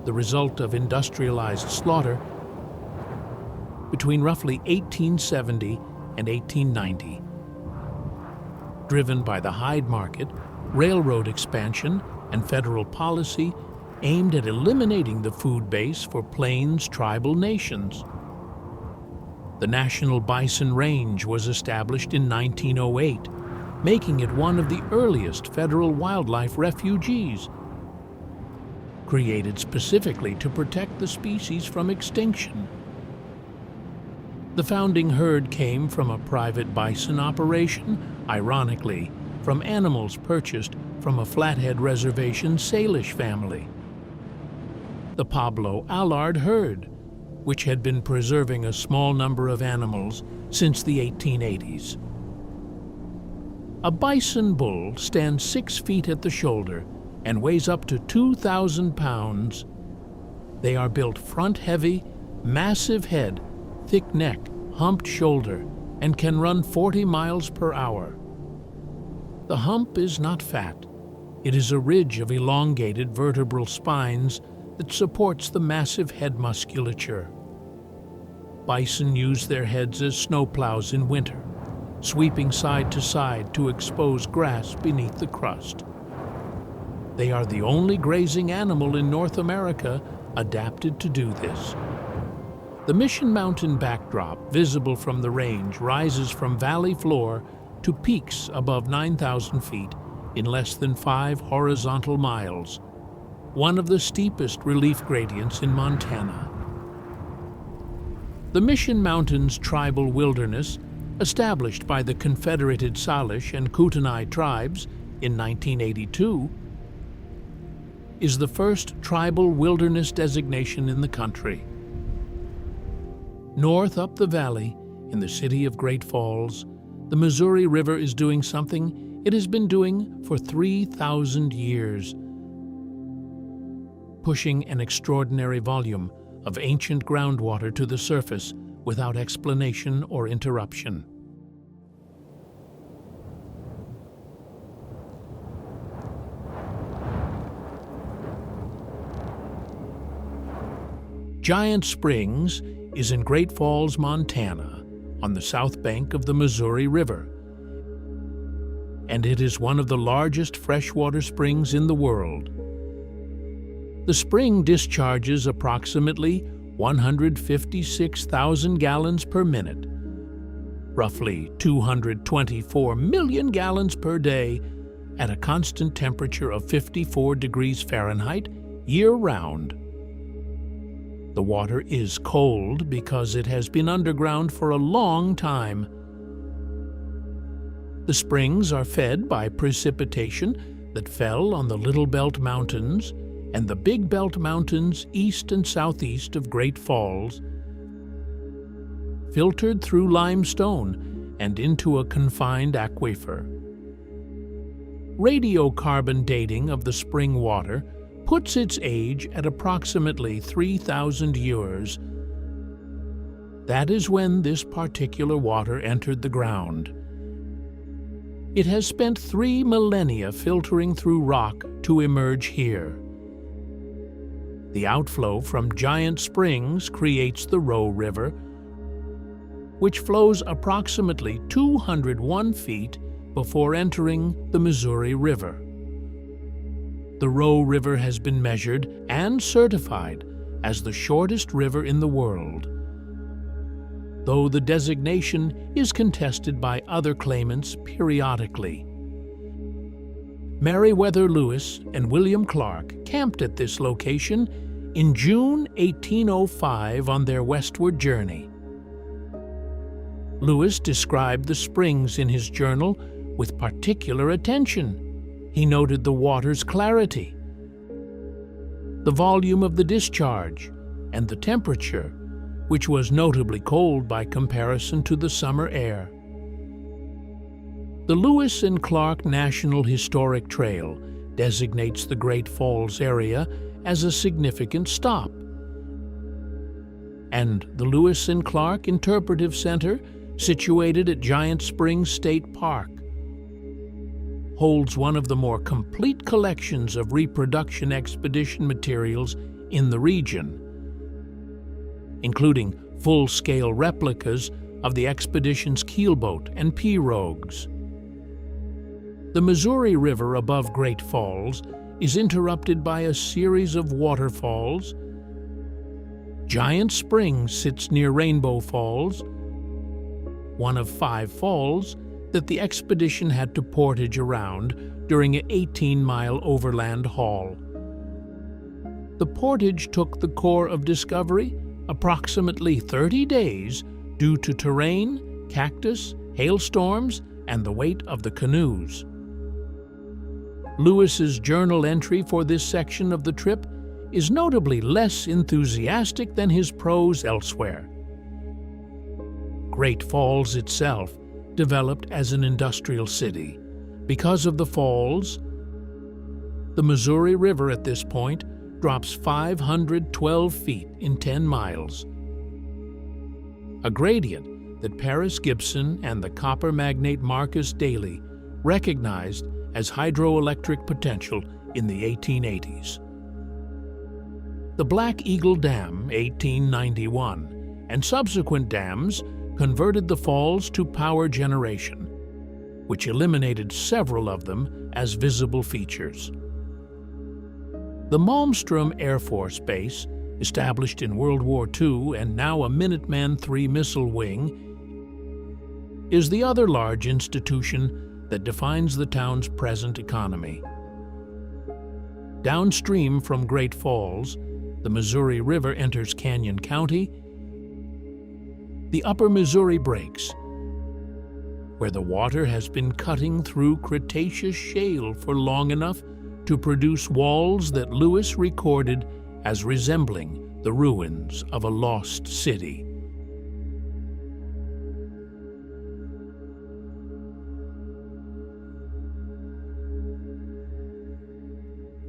the result of industrialized slaughter between roughly 1870 and 1890. Driven by the hide market, railroad expansion, and federal policy aimed at eliminating the food base for Plains tribal nations. The National Bison Range was established in 1908, making it one of the earliest federal wildlife refuges, created specifically to protect the species from extinction. The founding herd came from a private bison operation, ironically, from animals purchased from a Flathead Reservation Salish family. The Pablo Allard herd, which had been preserving a small number of animals since the 1880s. A bison bull stands 6 feet at the shoulder and weighs up to 2,000 pounds. They are built front-heavy, massive head, thick neck, humped shoulder, and can run 40 miles per hour. The hump is not fat. It is a ridge of elongated vertebral spines that supports the massive head musculature. Bison use their heads as snowplows in winter, sweeping side to side to expose grass beneath the crust. They are the only grazing animal in North America adapted to do this. The Mission Mountain backdrop, visible from the range, rises from valley floor to peaks above 9,000 feet in less than 5 horizontal miles, one of the steepest relief gradients in Montana. The Mission Mountains tribal wilderness, established by the Confederated Salish and Kootenai tribes in 1982, is the first tribal wilderness designation in the country. North up the valley, in the city of Great Falls, the Missouri River is doing something it has been doing for 3,000 years, pushing an extraordinary volume of ancient groundwater to the surface without explanation or interruption. Giant Springs is in Great Falls, Montana, on the south bank of the Missouri River, and it is one of the largest freshwater springs in the world. The spring discharges approximately 156,000 gallons per minute, roughly 224 million gallons per day, at a constant temperature of 54 degrees Fahrenheit year-round. The water is cold because it has been underground for a long time. The springs are fed by precipitation that fell on the Little Belt Mountains and the Big Belt Mountains east and southeast of Great Falls, filtered through limestone and into a confined aquifer. Radiocarbon dating of the spring water puts its age at approximately 3,000 years. That is when this particular water entered the ground. It has spent 3 millennia filtering through rock to emerge here. The outflow from Giant Springs creates the Roe River, which flows approximately 201 feet before entering the Missouri River. The Roe River has been measured and certified as the shortest river in the world, though the designation is contested by other claimants periodically. Meriwether Lewis and William Clark camped at this location in June 1805 on their westward journey. Lewis described the springs in his journal with particular attention. He noted the water's clarity, the volume of the discharge, and the temperature, which was notably cold by comparison to the summer air. The Lewis and Clark National Historic Trail designates the Great Falls area as a significant stop. And the Lewis and Clark Interpretive Center, situated at Giant Springs State Park, holds one of the more complete collections of reproduction expedition materials in the region, including full-scale replicas of the expedition's keelboat and pirogues. The Missouri River above Great Falls is interrupted by a series of waterfalls. Giant Springs sits near Rainbow Falls, one of 5 falls that the expedition had to portage around during an 18-mile overland haul. The portage took the Corps of Discovery approximately 30 days due to terrain, cactus, hailstorms, and the weight of the canoes. Lewis's journal entry for this section of the trip is notably less enthusiastic than his prose elsewhere. Great Falls itself developed as an industrial city. Because of the falls, the Missouri River at this point drops 512 feet in 10 miles, a gradient that Paris Gibson and the copper magnate Marcus Daly recognized as hydroelectric potential in the 1880s. The Black Eagle Dam, 1891, and subsequent dams converted the falls to power generation, which eliminated several of them as visible features. The Malmstrom Air Force Base, established in World War II and now a Minuteman III missile wing, is the other large institution that defines the town's present economy. Downstream from Great Falls, the Missouri River enters Canyon County. The Upper Missouri breaks, where the water has been cutting through Cretaceous shale for long enough to produce walls that Lewis recorded as resembling the ruins of a lost city.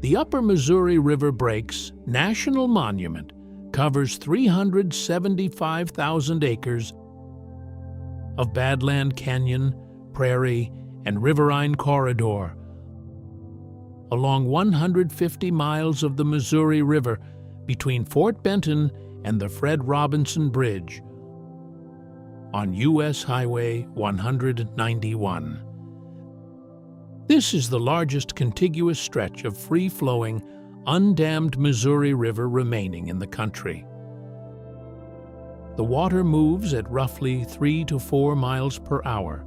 The Upper Missouri River Breaks National Monument covers 375,000 acres of badland canyon, prairie, and riverine corridor along 150 miles of the Missouri River between Fort Benton and the Fred Robinson Bridge on U.S. Highway 191. This is the largest contiguous stretch of free-flowing, undammed Missouri River remaining in the country. The water moves at roughly 3 to 4 miles per hour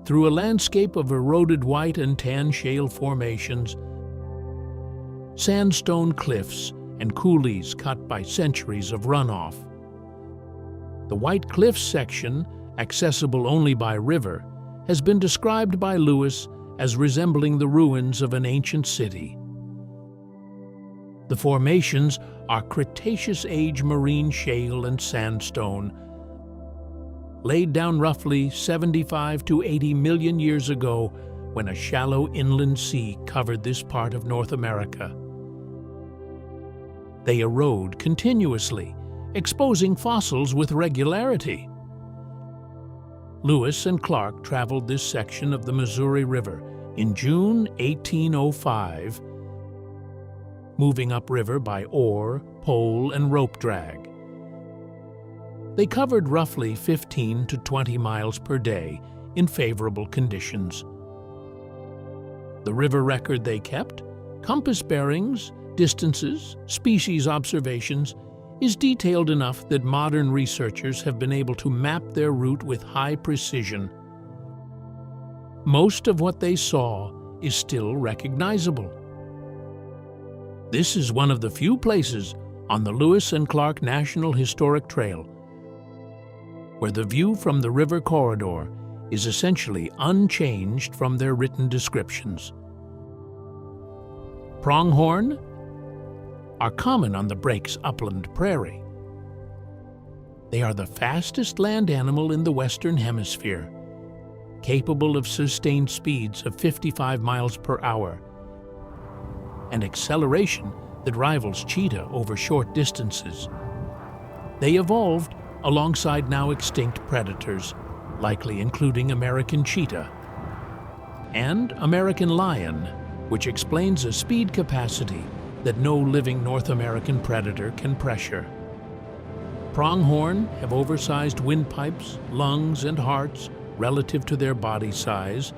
through a landscape of eroded white and tan shale formations, sandstone cliffs, and coulees cut by centuries of runoff. The White Cliffs section, accessible only by river, has been described by Lewis as resembling the ruins of an ancient city. The formations are Cretaceous-age marine shale and sandstone, laid down roughly 75 to 80 million years ago when a shallow inland sea covered this part of North America. They erode continuously, exposing fossils with regularity. Lewis and Clark traveled this section of the Missouri River in June 1805, moving upriver by oar, pole, and rope drag. They covered roughly 15 to 20 miles per day in favorable conditions. The river record they kept, compass bearings, distances, species observations, is detailed enough that modern researchers have been able to map their route with high precision. Most of what they saw is still recognizable. This is one of the few places on the Lewis and Clark National Historic Trail where the view from the river corridor is essentially unchanged from their written descriptions. Pronghorn are common on the break's upland prairie. They are the fastest land animal in the Western Hemisphere, capable of sustained speeds of 55 miles per hour, and acceleration that rivals cheetah over short distances. They evolved alongside now extinct predators, likely including American cheetah and American lion, which explains a speed capacity that no living North American predator can pressure. Pronghorn have oversized windpipes, lungs, and hearts relative to their body size,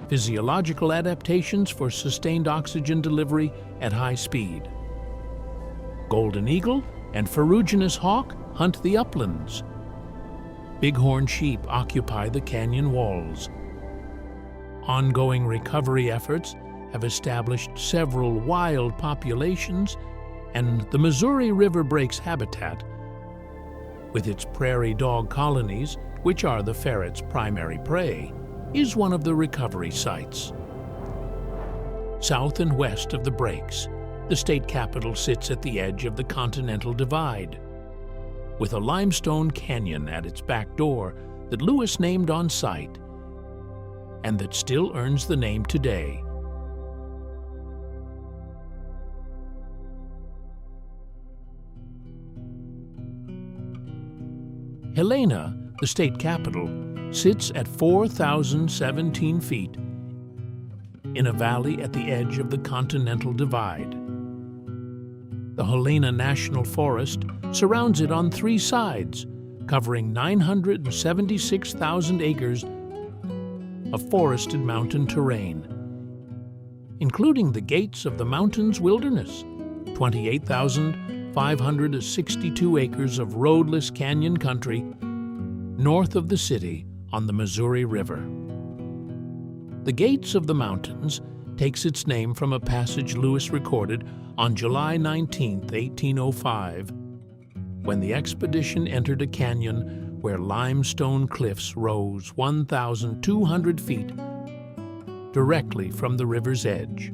physiological adaptations for sustained oxygen delivery at high speed. Golden eagle and ferruginous hawk hunt the uplands. Bighorn sheep occupy the canyon walls. Ongoing recovery efforts have established several wild populations, and the Missouri River breaks habitat, with its prairie dog colonies, which are the ferret's primary prey, is one of the recovery sites. South and west of the breaks, the state capital sits at the edge of the Continental Divide, with a limestone canyon at its back door that Lewis named on site, and that still earns the name today. Helena, the state capital, sits at 4,017 feet in a valley at the edge of the Continental Divide. The Helena National Forest surrounds it on 3 sides, covering 976,000 acres of forested mountain terrain, including the gates of the mountain's wilderness, 28,562 acres of roadless canyon country north of the city on the Missouri River. The Gates of the Mountains takes its name from a passage Lewis recorded on July 19, 1805, when the expedition entered a canyon where limestone cliffs rose 1,200 feet directly from the river's edge.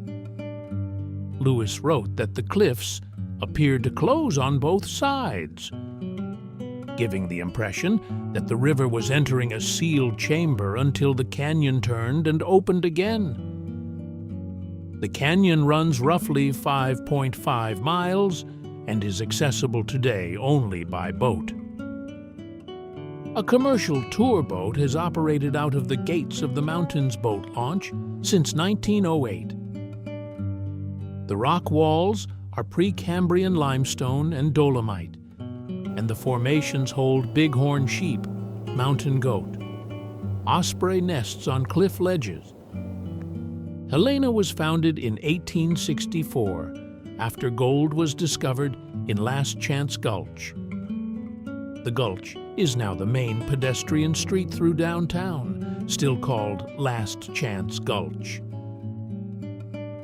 Lewis wrote that the cliffs appeared to close on both sides, giving the impression that the river was entering a sealed chamber until the canyon turned and opened again. The canyon runs roughly 5.5 miles and is accessible today only by boat. A commercial tour boat has operated out of the Gates of the Mountains boat launch since 1908. The rock walls are Precambrian limestone and dolomite, and the formations hold bighorn sheep, mountain goat, osprey nests on cliff ledges. Helena was founded in 1864 after gold was discovered in Last Chance Gulch. The gulch is now the main pedestrian street through downtown, still called Last Chance Gulch.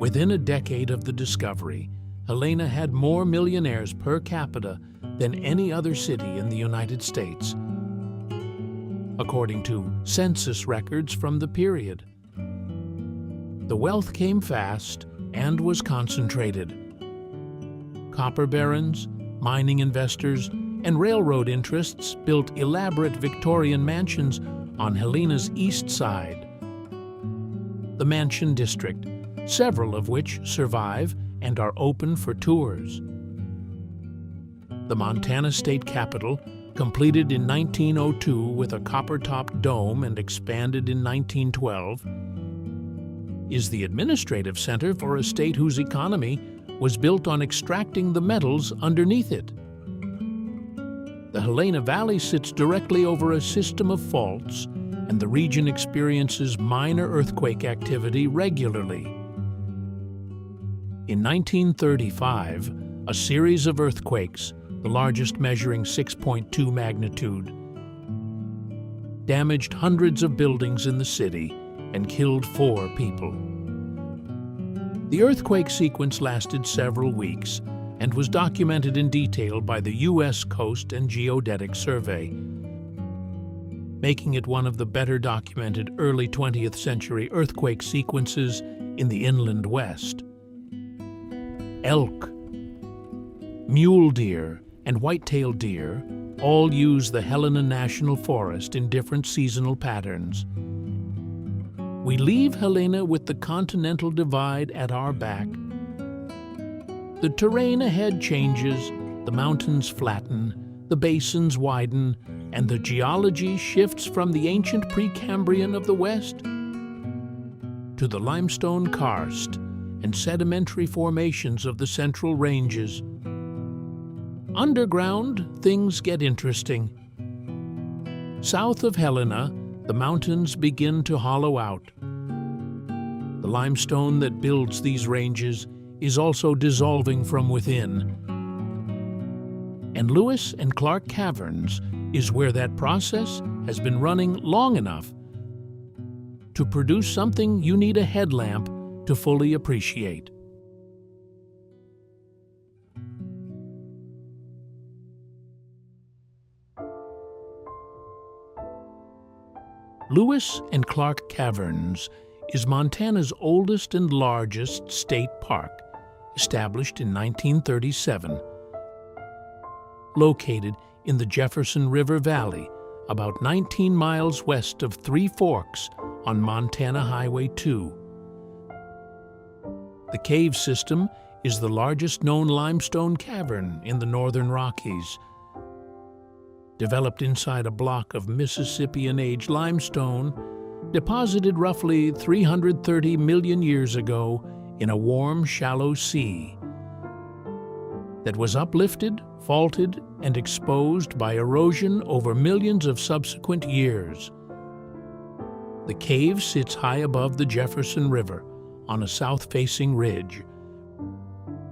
Within a decade of the discovery, Helena had more millionaires per capita than any other city in the United States, according to census records from the period. The wealth came fast and was concentrated. Copper barons, mining investors, and railroad interests built elaborate Victorian mansions on Helena's east side. The Mansion District, several of which survive and are open for tours. The Montana State Capitol, completed in 1902 with a copper-topped dome and expanded in 1912, is the administrative center for a state whose economy was built on extracting the metals underneath it. The Helena Valley sits directly over a system of faults, and the region experiences minor earthquake activity regularly. In 1935, a series of earthquakes, the largest measuring 6.2 magnitude, damaged hundreds of buildings in the city and killed 4 people. The earthquake sequence lasted several weeks and was documented in detail by the U.S. Coast and Geodetic Survey, making it one of the better documented early 20th century earthquake sequences in the inland West. Elk, mule deer, and white-tailed deer all use the Helena National Forest in different seasonal patterns, We leave Helena with the continental divide at our back. The terrain ahead changes, the mountains flatten, the basins widen, and the geology shifts from the ancient Precambrian of the west to the limestone karst and sedimentary formations of the central ranges. Underground, things get interesting. South of Helena, the mountains begin to hollow out. The limestone that builds these ranges is also dissolving from within. And Lewis and Clark Caverns is where that process has been running long enough to produce something you need a headlamp to fully appreciate. Lewis and Clark Caverns is Montana's oldest and largest state park, established in 1937. Located in the Jefferson River Valley, about 19 miles west of Three Forks on Montana Highway 2. The cave system is the largest known limestone cavern in the northern Rockies. Developed inside a block of Mississippian-age limestone, deposited roughly 330 million years ago in a warm, shallow sea that was uplifted, faulted, and exposed by erosion over millions of subsequent years. The cave sits high above the Jefferson River on a south-facing ridge,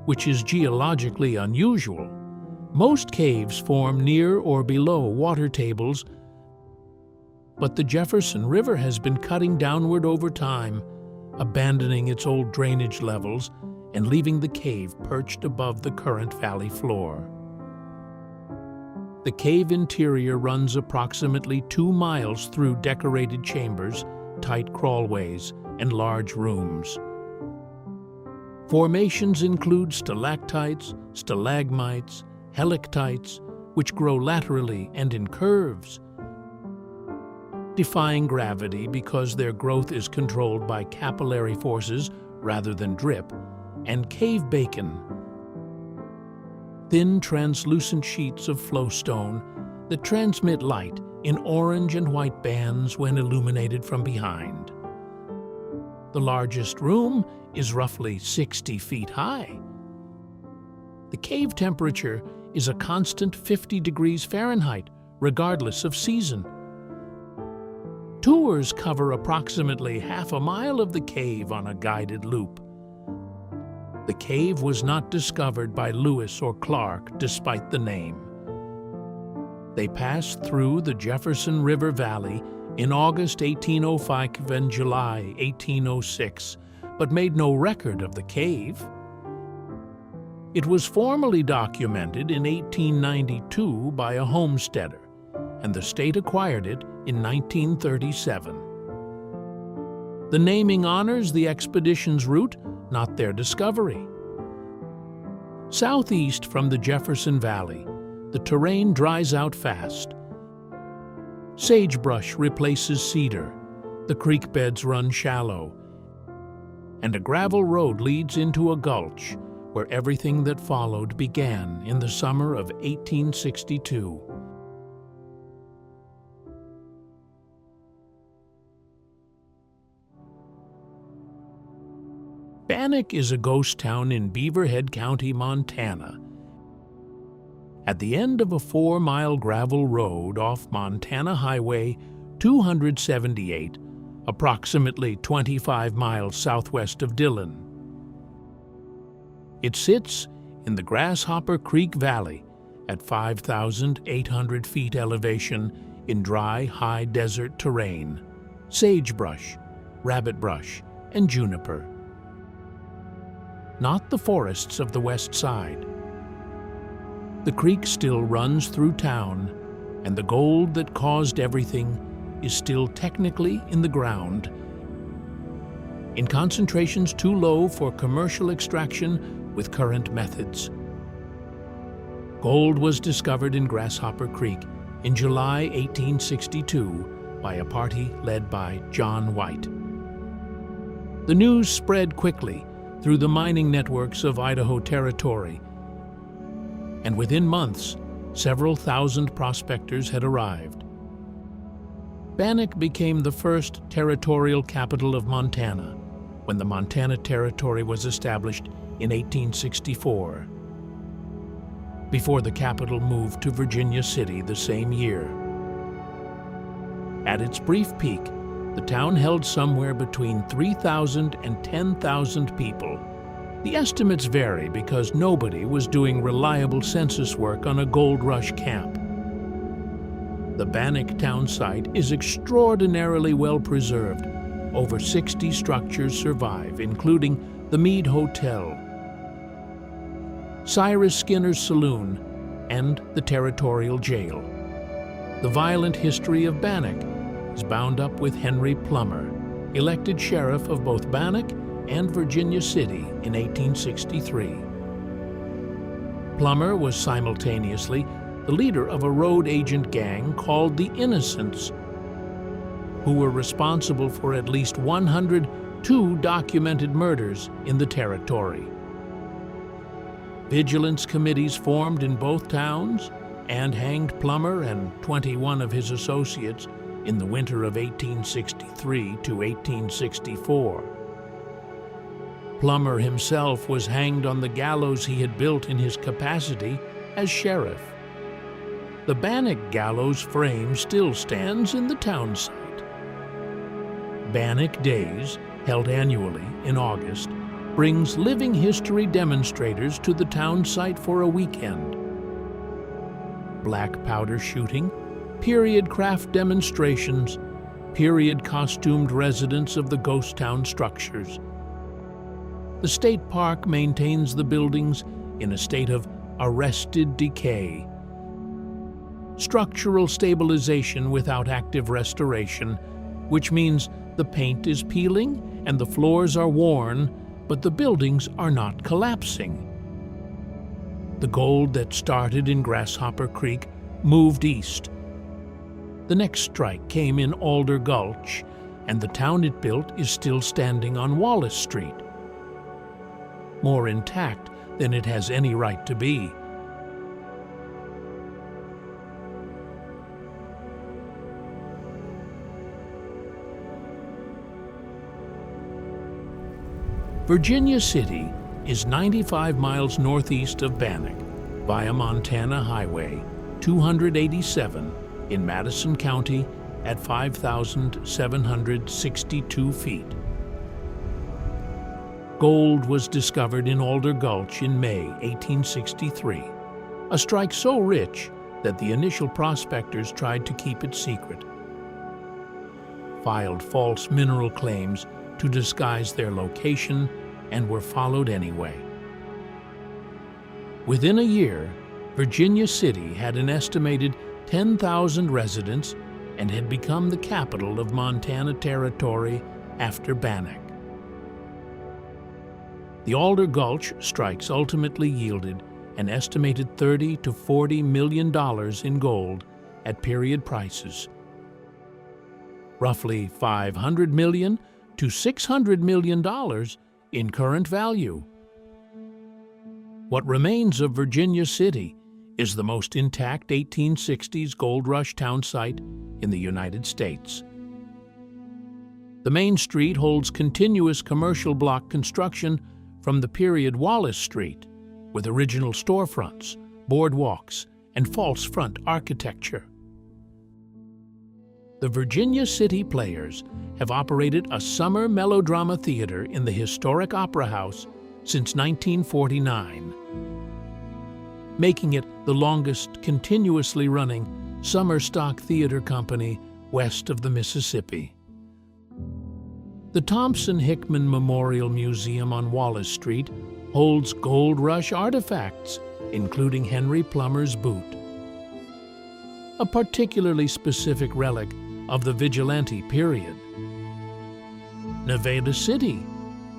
which is geologically unusual. Most caves form near or below water tables, but the Jefferson River has been cutting downward over time, abandoning its old drainage levels and leaving the cave perched above the current valley floor. The cave interior runs approximately 2 miles through decorated chambers, tight crawlways, and large rooms. Formations include stalactites, stalagmites, helictites, which grow laterally and in curves, defying gravity because their growth is controlled by capillary forces rather than drip, and cave bacon, thin translucent sheets of flowstone that transmit light in orange and white bands when illuminated from behind. The largest room is roughly 60 feet high. The cave temperature is a constant 50 degrees Fahrenheit, regardless of season. Tours cover approximately half a mile of the cave on a guided loop. The cave was not discovered by Lewis or Clark, despite the name. They passed through the Jefferson River Valley in August 1805 and July 1806, but made no record of the cave. It was formally documented in 1892 by a homesteader, and the state acquired it in 1937. The naming honors the expedition's route, not their discovery. Southeast from the Jefferson Valley, the terrain dries out fast. Sagebrush replaces cedar, the creek beds run shallow, and a gravel road leads into a gulch where everything that followed began in the summer of 1862. Scenic is a ghost town in Beaverhead County, Montana. At the end of a 4-mile gravel road off Montana Highway 278, approximately 25 miles southwest of Dillon. It sits in the Grasshopper Creek Valley at 5,800 feet elevation in dry, high desert terrain, sagebrush, rabbitbrush, and juniper. Not the forests of the west side. The creek still runs through town, and the gold that caused everything is still technically in the ground, in concentrations too low for commercial extraction with current methods. Gold was discovered in Grasshopper Creek in July 1862 by a party led by John White. The news spread quickly through the mining networks of Idaho Territory, and within months, several thousand prospectors had arrived. Bannack became the first territorial capital of Montana when the Montana Territory was established in 1864, before the capital moved to Virginia City the same year. At its brief peak, the town held somewhere between 3,000 and 10,000 people. The estimates vary because nobody was doing reliable census work on a gold rush camp. The Bannack town site is extraordinarily well preserved. Over 60 structures survive, including the Mead Hotel, Cyrus Skinner's Saloon, and the Territorial Jail. The violent history of Bannack is bound up with Henry Plummer, elected sheriff of both Bannack and Virginia City in 1863. Plummer was simultaneously the leader of a road agent gang called the Innocents, who were responsible for at least 102 documented murders in the territory. Vigilance committees formed in both towns and hanged Plummer and 21 of his associates in the winter of 1863 to 1864. Plummer himself was hanged on the gallows he had built in his capacity as sheriff. The Bannack gallows frame still stands in the town site. Bannack Days, held annually in August, brings living history demonstrators to the town site for a weekend. Black powder shooting, period craft demonstrations, period costumed residents of the ghost town structures. The state park maintains the buildings in a state of arrested decay. Structural stabilization without active restoration, which means the paint is peeling and the floors are worn, but the buildings are not collapsing. The gold that started in Grasshopper Creek moved east. The next strike came in Alder Gulch, and the town it built is still standing on Wallace Street, more intact than it has any right to be. Virginia City is 95 miles northeast of Bannack via Montana Highway 287 in Madison County at 5,762 feet. Gold was discovered in Alder Gulch in May 1863, a strike so rich that the initial prospectors tried to keep it secret, filed false mineral claims to disguise their location, and were followed anyway. Within a year, Virginia City had an estimated 10,000 residents and had become the capital of Montana Territory after Bannack. The Alder Gulch strikes ultimately yielded an estimated $30 to $40 million in gold at period prices, roughly $500 million to $600 million in current value. What remains of Virginia City is the most intact 1860s gold rush town site in the United States. The main street holds continuous commercial block construction from the period Wallace Street, with original storefronts, boardwalks, and false front architecture. The Virginia City Players have operated a summer melodrama theater in the historic Opera House since 1949, making it the longest continuously running summer stock theater company west of the Mississippi. The Thompson-Hickman Memorial Museum on Wallace Street holds Gold Rush artifacts, including Henry Plummer's boot, a particularly specific relic of the Vigilante period. Nevada City,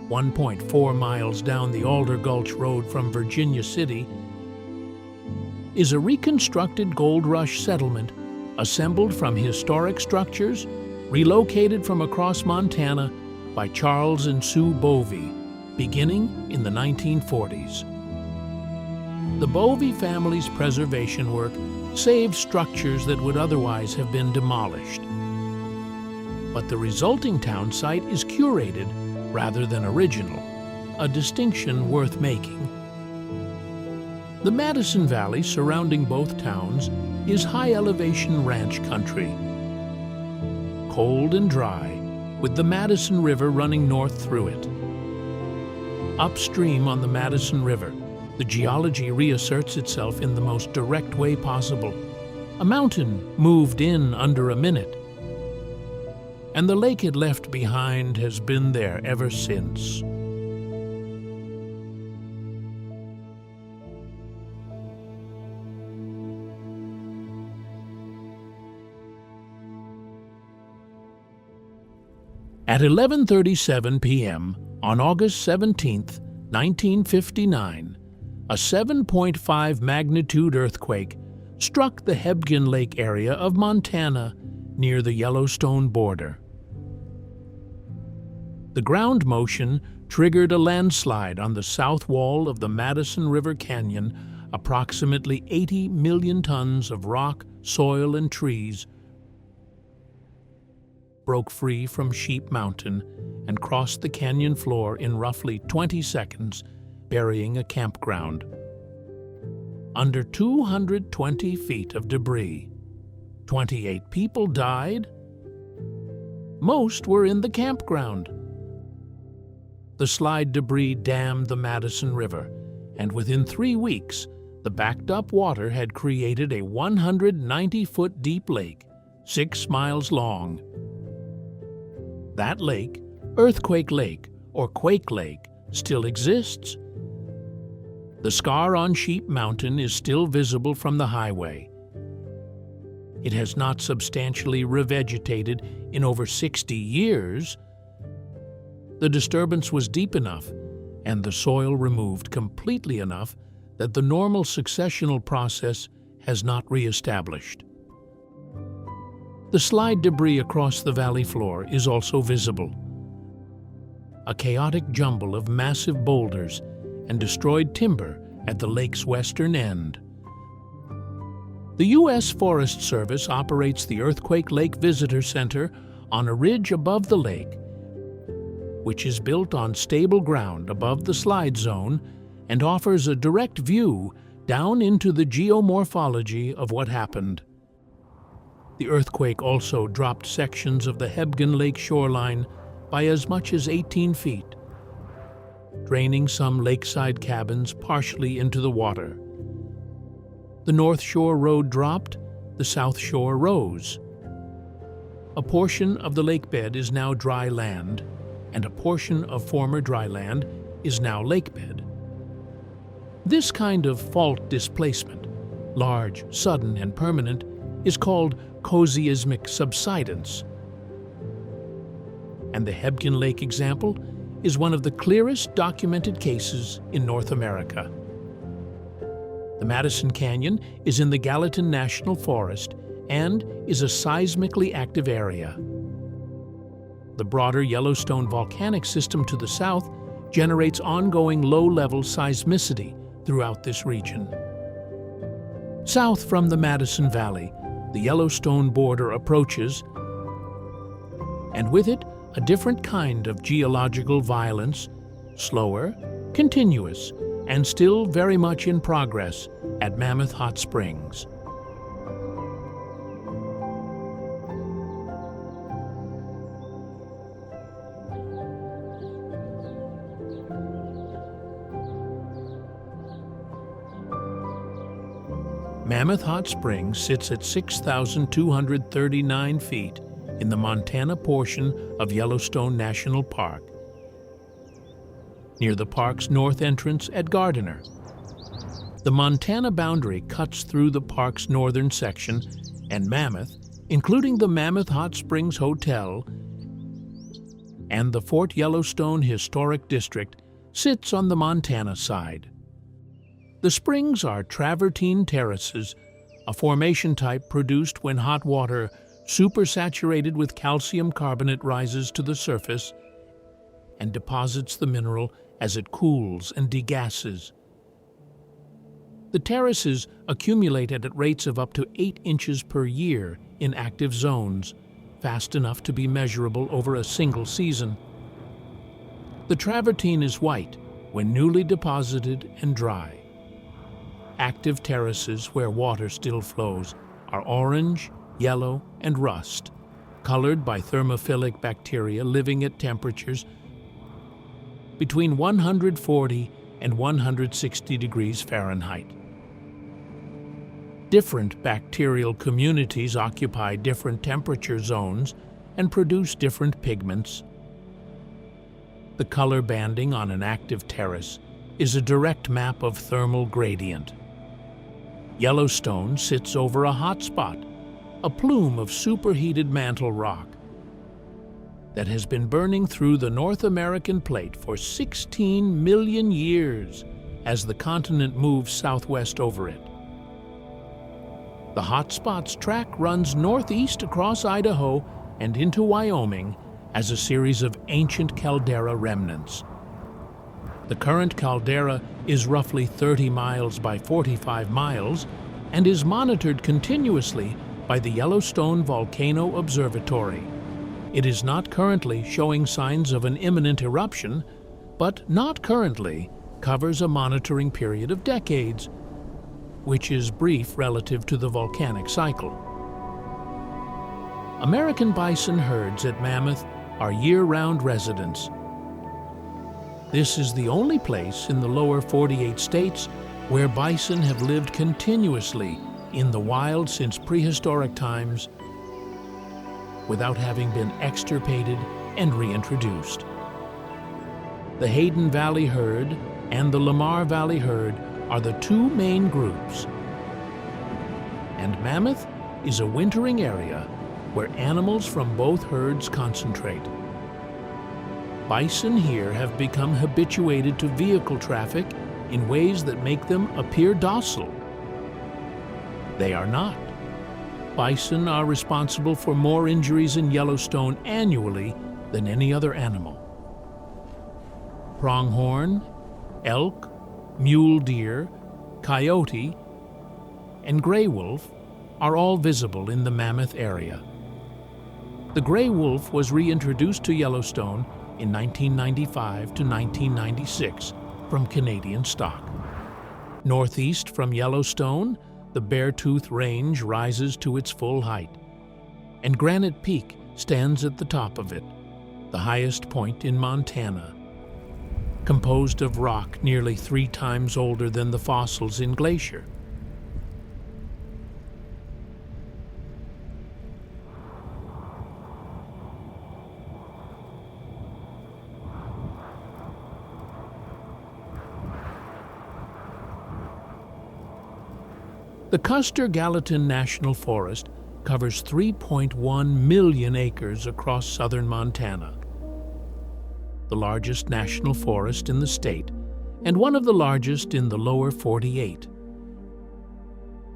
1.4 miles down the Alder Gulch Road from Virginia City, is a reconstructed gold rush settlement assembled from historic structures, relocated from across Montana, by Charles and Sue Bovey, beginning in the 1940s. The Bovey family's preservation work saved structures that would otherwise have been demolished. But the resulting town site is curated rather than original, a distinction worth making. The Madison Valley surrounding both towns is high-elevation ranch country. Cold and dry, with the Madison River running north through it. Upstream on the Madison River, the geology reasserts itself in the most direct way possible. A mountain moved in under a minute, and the lake it left behind has been there ever since. At 11:37 p.m. on August 17, 1959, a 7.5 magnitude earthquake struck the Hebgen Lake area of Montana near the Yellowstone border. The ground motion triggered a landslide on the south wall of the Madison River Canyon. Approximately 80 million tons of rock, soil, and trees broke free from Sheep Mountain and crossed the canyon floor in roughly 20 seconds, burying a campground. Under 220 feet of debris, 28 people died. Most were in the campground. The slide debris dammed the Madison River, and within 3 weeks, the backed-up water had created a 190-foot deep lake, 6 miles long. That lake, Earthquake Lake or Quake Lake, still exists. The scar on Sheep Mountain is still visible from the highway. It has not substantially revegetated in over 60 years. The disturbance was deep enough and the soil removed completely enough that the normal successional process has not reestablished. The slide debris across the valley floor is also visible. A chaotic jumble of massive boulders and destroyed timber at the lake's western end. The U.S. Forest Service operates the Earthquake Lake Visitor Center on a ridge above the lake, which is built on stable ground above the slide zone and offers a direct view down into the geomorphology of what happened. The earthquake also dropped sections of the Hebgen Lake shoreline by as much as 18 feet, draining some lakeside cabins partially into the water. The North Shore Road dropped, the South Shore rose. A portion of the lake bed is now dry land, and a portion of former dry land is now lake bed. This kind of fault displacement, large, sudden, and permanent, is called coseismic subsidence. And the Hebgen Lake example is one of the clearest documented cases in North America. The Madison Canyon is in the Gallatin National Forest and is a seismically active area. The broader Yellowstone volcanic system to the south generates ongoing low-level seismicity throughout this region. South from the Madison Valley, the Yellowstone border approaches, and with it, a different kind of geological violence, slower, continuous, and still very much in progress at Mammoth Hot Springs. Mammoth Hot Springs sits at 6,239 feet in the Montana portion of Yellowstone National Park, near the park's north entrance at Gardiner. The Montana boundary cuts through the park's northern section, and Mammoth, including the Mammoth Hot Springs Hotel and the Fort Yellowstone Historic District, sits on the Montana side. The springs are travertine terraces, a formation type produced when hot water supersaturated with calcium carbonate rises to the surface and deposits the mineral as it cools and degasses. The terraces accumulated at rates of up to 8 inches per year in active zones, fast enough to be measurable over a single season. The travertine is white when newly deposited and dry. Active terraces where water still flows are orange, yellow, and rust, colored by thermophilic bacteria living at temperatures between 140 and 160 degrees Fahrenheit. Different bacterial communities occupy different temperature zones and produce different pigments. The color banding on an active terrace is a direct map of thermal gradient. Yellowstone sits over a hot spot, a plume of superheated mantle rock that has been burning through the North American plate for 16 million years as the continent moves southwest over it. The hot spot's track runs northeast across Idaho and into Wyoming as a series of ancient caldera remnants. The current caldera is roughly 30 miles by 45 miles and is monitored continuously by the Yellowstone Volcano Observatory. It is not currently showing signs of an imminent eruption, but not currently covers a monitoring period of decades, which is brief relative to the volcanic cycle. American bison herds at Mammoth are year-round residents. This is the only place in the lower 48 states where bison have lived continuously in the wild since prehistoric times without having been extirpated and reintroduced. The Hayden Valley herd and the Lamar Valley herd are the two main groups. And Mammoth is a wintering area where animals from both herds concentrate. Bison here have become habituated to vehicle traffic in ways that make them appear docile. They are not. Bison are responsible for more injuries in Yellowstone annually than any other animal. Pronghorn, elk, mule deer, coyote, and gray wolf are all visible in the Mammoth area. The gray wolf was reintroduced to Yellowstone in 1995 to 1996 from Canadian stock. Northeast from Yellowstone, the Beartooth Range rises to its full height, and Granite Peak stands at the top of it, the highest point in Montana, composed of rock nearly 3 times older than the fossils in Glacier. The Custer-Gallatin National Forest covers 3.1 million acres across southern Montana, the largest national forest in the state and one of the largest in the lower 48.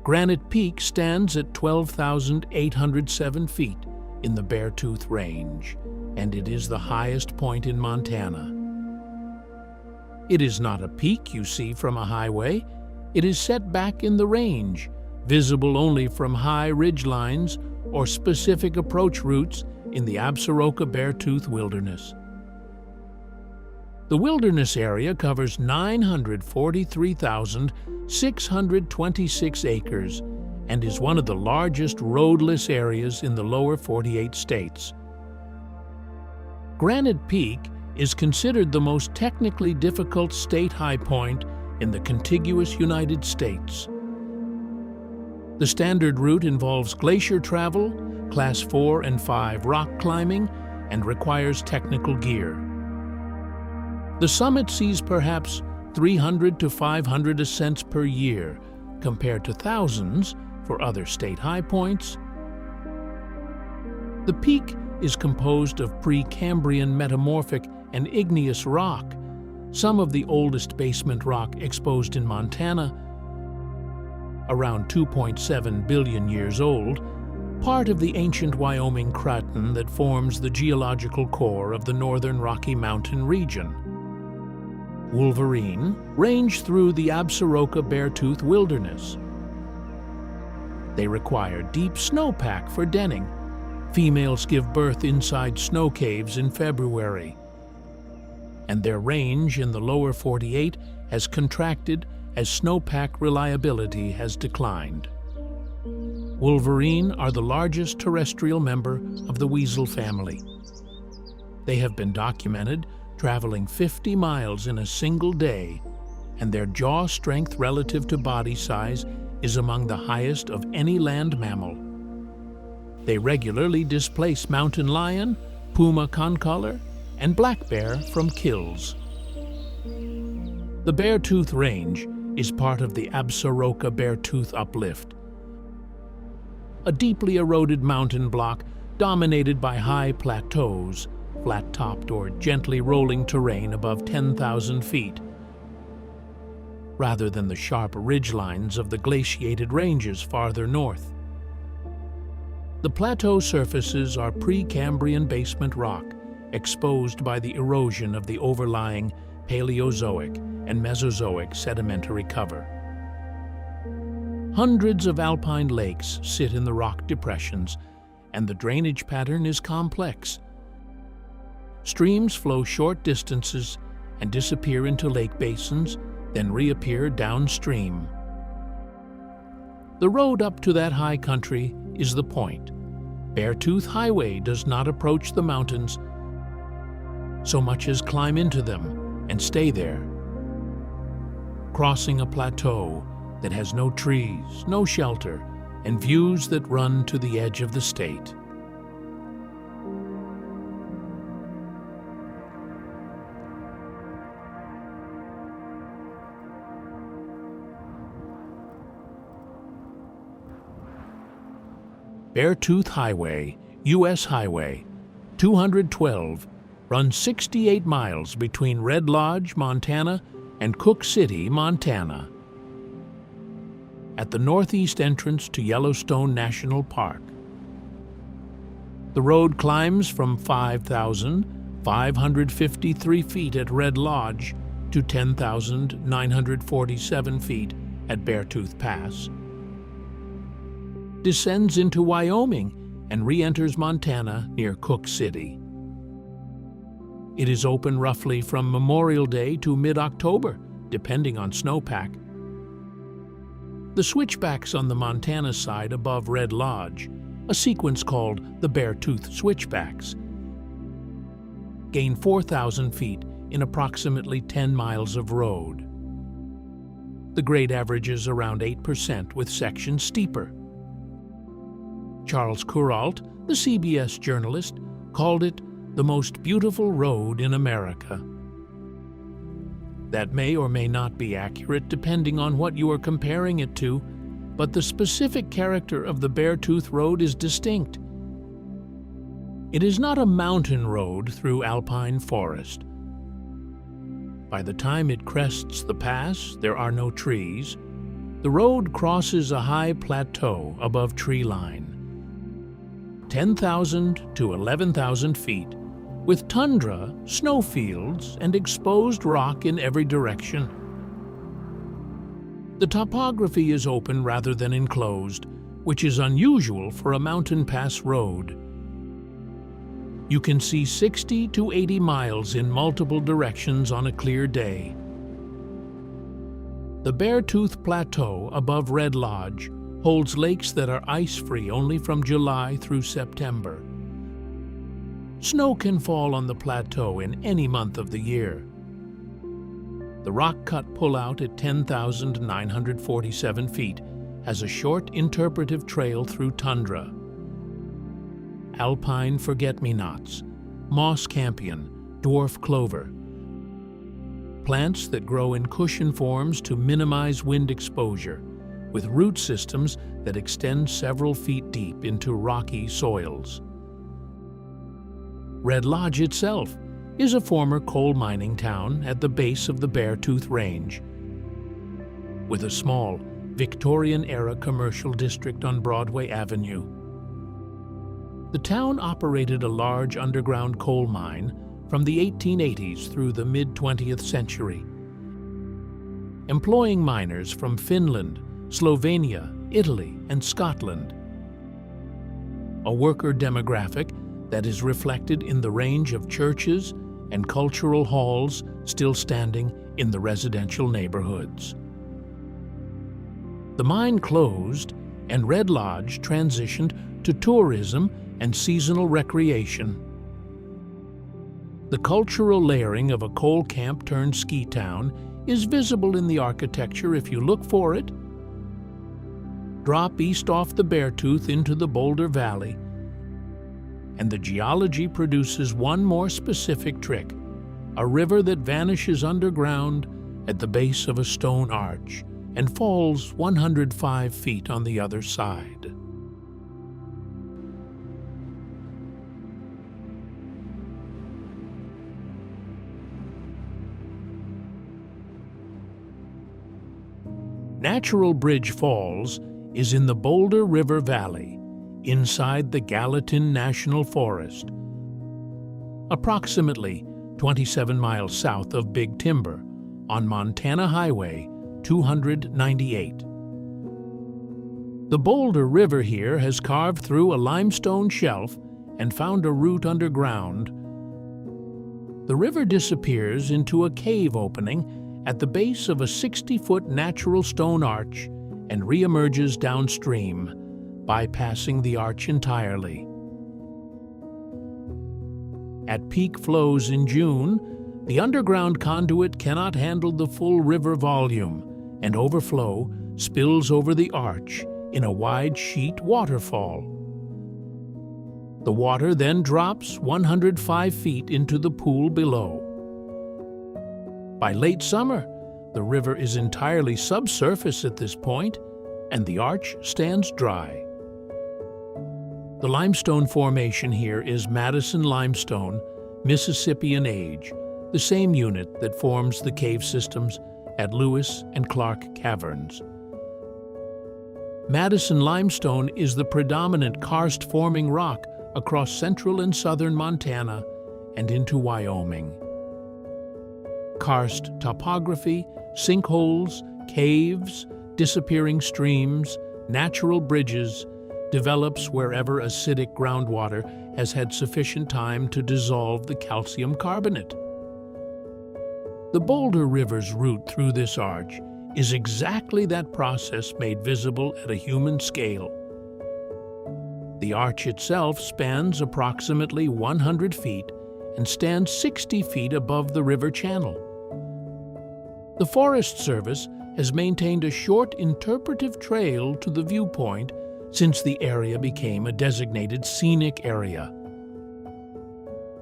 Granite Peak stands at 12,807 feet in the Beartooth Range, and it is the highest point in Montana. It is not a peak you see from a highway. It is set back in the range, visible only from high ridgelines or specific approach routes in the Absaroka Beartooth Wilderness. The wilderness area covers 943,626 acres and is one of the largest roadless areas in the lower 48 states. Granite Peak is considered the most technically difficult state high point in the contiguous United States. The standard route involves glacier travel, Class 4 and 5 rock climbing, and requires technical gear. The summit sees perhaps 300 to 500 ascents per year, compared to thousands for other state high points. The peak is composed of Precambrian metamorphic and igneous rock, some of the oldest basement rock exposed in Montana, around 2.7 billion years old, part of the ancient Wyoming craton that forms the geological core of the northern Rocky Mountain region. Wolverine range through the Absaroka Beartooth Wilderness. They require deep snowpack for denning. Females give birth inside snow caves in February. And their range in the lower 48 has contracted as snowpack reliability has declined. Wolverine are the largest terrestrial member of the weasel family. They have been documented traveling 50 miles in a single day, and their jaw strength relative to body size is among the highest of any land mammal. They regularly displace mountain lion, puma concolor, and black bear from kills. The Beartooth Range is part of the Absaroka Beartooth Uplift, a deeply eroded mountain block dominated by high plateaus, flat-topped or gently rolling terrain above 10,000 feet, rather than the sharp ridgelines of the glaciated ranges farther north. The plateau surfaces are Precambrian basement rock, exposed by the erosion of the overlying Paleozoic and Mesozoic sedimentary cover. Hundreds of alpine lakes sit in the rock depressions, and the drainage pattern is complex. Streams flow short distances and disappear into lake basins, then reappear downstream. The road up to that high country is the point. Beartooth Highway does not approach the mountains so much as climb into them and stay there. Crossing a plateau that has no trees, no shelter, and views that run to the edge of the state. Beartooth Highway, U.S. Highway 212, runs 68 miles between Red Lodge, Montana, and Cook City, Montana. At the northeast entrance to Yellowstone National Park. The road climbs from 5,553 feet at Red Lodge to 10,947 feet at Beartooth Pass, descends into Wyoming and re-enters Montana near Cook City. It is open roughly from Memorial Day to mid-October, depending on snowpack. The switchbacks on the Montana side above Red Lodge, a sequence called the Beartooth Switchbacks, gain 4,000 feet in approximately 10 miles of road. The grade averages around 8%, with sections steeper. Charles Kuralt, the CBS journalist, called it the most beautiful road in America. That may or may not be accurate depending on what you are comparing it to, but the specific character of the Beartooth Road is distinct. It is not a mountain road through alpine forest. By the time it crests the pass, there are no trees. The road crosses a high plateau above tree line, 10,000 to 11,000 feet, with tundra, snowfields, and exposed rock in every direction. The topography is open rather than enclosed, which is unusual for a mountain pass road. You can see 60 to 80 miles in multiple directions on a clear day. The Beartooth Plateau above Red Lodge holds lakes that are ice-free only from July through September. Snow can fall on the plateau in any month of the year. The rock-cut pullout at 10,947 feet has a short interpretive trail through tundra. Alpine forget-me-nots, moss campion, dwarf clover. Plants that grow in cushion forms to minimize wind exposure, with root systems that extend several feet deep into rocky soils. Red Lodge itself is a former coal mining town at the base of the Beartooth Range, with a small Victorian-era commercial district on Broadway Avenue. The town operated a large underground coal mine from the 1880s through the mid-20th century, employing miners from Finland, Slovenia, Italy, and Scotland. A worker demographic that is reflected in the range of churches and cultural halls still standing in the residential neighborhoods. The mine closed, and Red Lodge transitioned to tourism and seasonal recreation. The cultural layering of a coal camp turned ski town is visible in the architecture if you look for it. Drop east off the Beartooth into the Boulder Valley, and the geology produces one more specific trick: a river that vanishes underground at the base of a stone arch and falls 105 feet on the other side. Natural Bridge Falls is in the Boulder River Valley, inside the Gallatin National Forest, approximately 27 miles south of Big Timber, on Montana Highway 298. The Boulder River here has carved through a limestone shelf and found a route underground. The river disappears into a cave opening at the base of a 60-foot natural stone arch and reemerges downstream, bypassing the arch entirely. At peak flows in June, the underground conduit cannot handle the full river volume, and overflow spills over the arch in a wide sheet waterfall. The water then drops 105 feet into the pool below. By late summer, the river is entirely subsurface at this point, and the arch stands dry. The limestone formation here is Madison limestone, Mississippian age, the same unit that forms the cave systems at Lewis and Clark Caverns. Madison limestone is the predominant karst-forming rock across central and southern Montana and into Wyoming. Karst topography, sinkholes, caves, disappearing streams, natural bridges, develops wherever acidic groundwater has had sufficient time to dissolve the calcium carbonate. The Boulder River's route through this arch is exactly that process made visible at a human scale. The arch itself spans approximately 100 feet and stands 60 feet above the river channel. The Forest Service has maintained a short interpretive trail to the viewpoint since the area became a designated scenic area.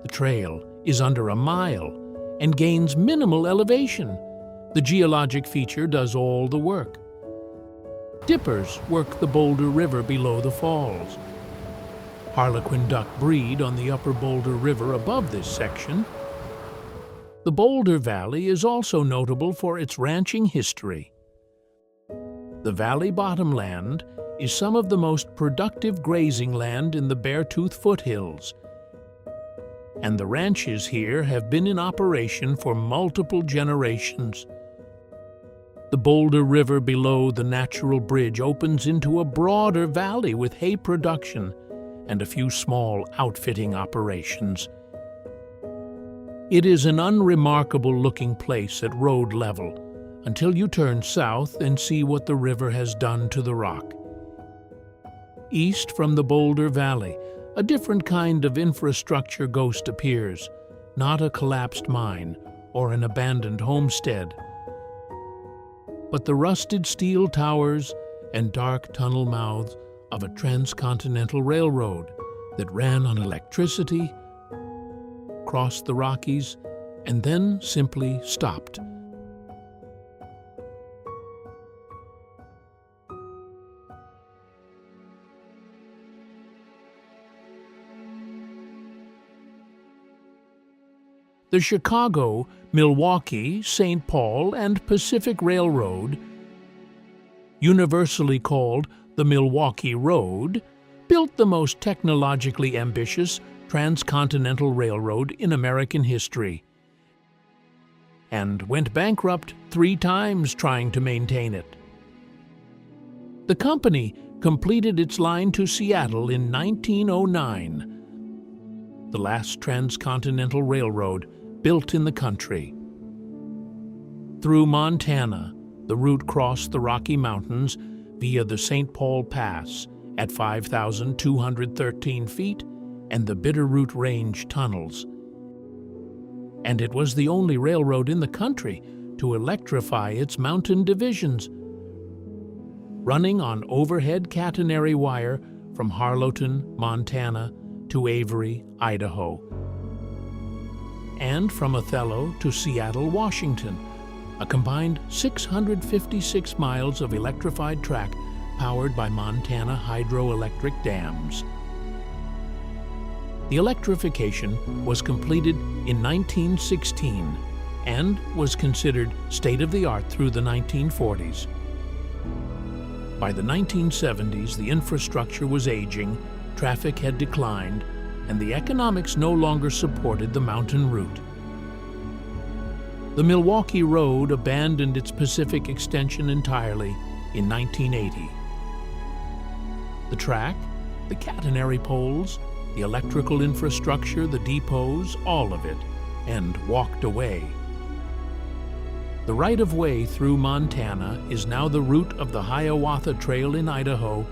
The trail is under a mile and gains minimal elevation. The geologic feature does all the work. Dippers work the Boulder River below the falls. Harlequin duck breed on the upper Boulder River above this section. The Boulder Valley is also notable for its ranching history. The valley bottomland is some of the most productive grazing land in the Beartooth foothills, and the ranches here have been in operation for multiple generations. The Boulder River below the natural bridge opens into a broader valley with hay production and a few small outfitting operations. It is an unremarkable-looking place at road level until you turn south and see what the river has done to the rock. East from the Boulder Valley, a different kind of infrastructure ghost appears, not a collapsed mine or an abandoned homestead, but the rusted steel towers and dark tunnel mouths of a transcontinental railroad that ran on electricity, crossed the Rockies, and then simply stopped. The Chicago, Milwaukee, St. Paul, and Pacific Railroad, universally called the Milwaukee Road, built the most technologically ambitious transcontinental railroad in American history, and went bankrupt 3 times trying to maintain it. The company completed its line to Seattle in 1909, the last transcontinental railroad built in the country. Through Montana, the route crossed the Rocky Mountains via the St. Paul Pass at 5,213 feet and the Bitterroot Range tunnels. And it was the only railroad in the country to electrify its mountain divisions, running on overhead catenary wire from Harlowton, Montana, to Avery, Idaho, and from Othello to Seattle, Washington, a combined 656 miles of electrified track powered by Montana hydroelectric dams. The electrification was completed in 1916 and was considered state-of-the-art through the 1940s. By the 1970s, the infrastructure was aging, traffic had declined, and the economics no longer supported the mountain route. The Milwaukee Road abandoned its Pacific extension entirely in 1980. The track, the catenary poles, the electrical infrastructure, the depots, all of it, and walked away. The right-of-way through Montana is now the route of the Hiawatha Trail in Idaho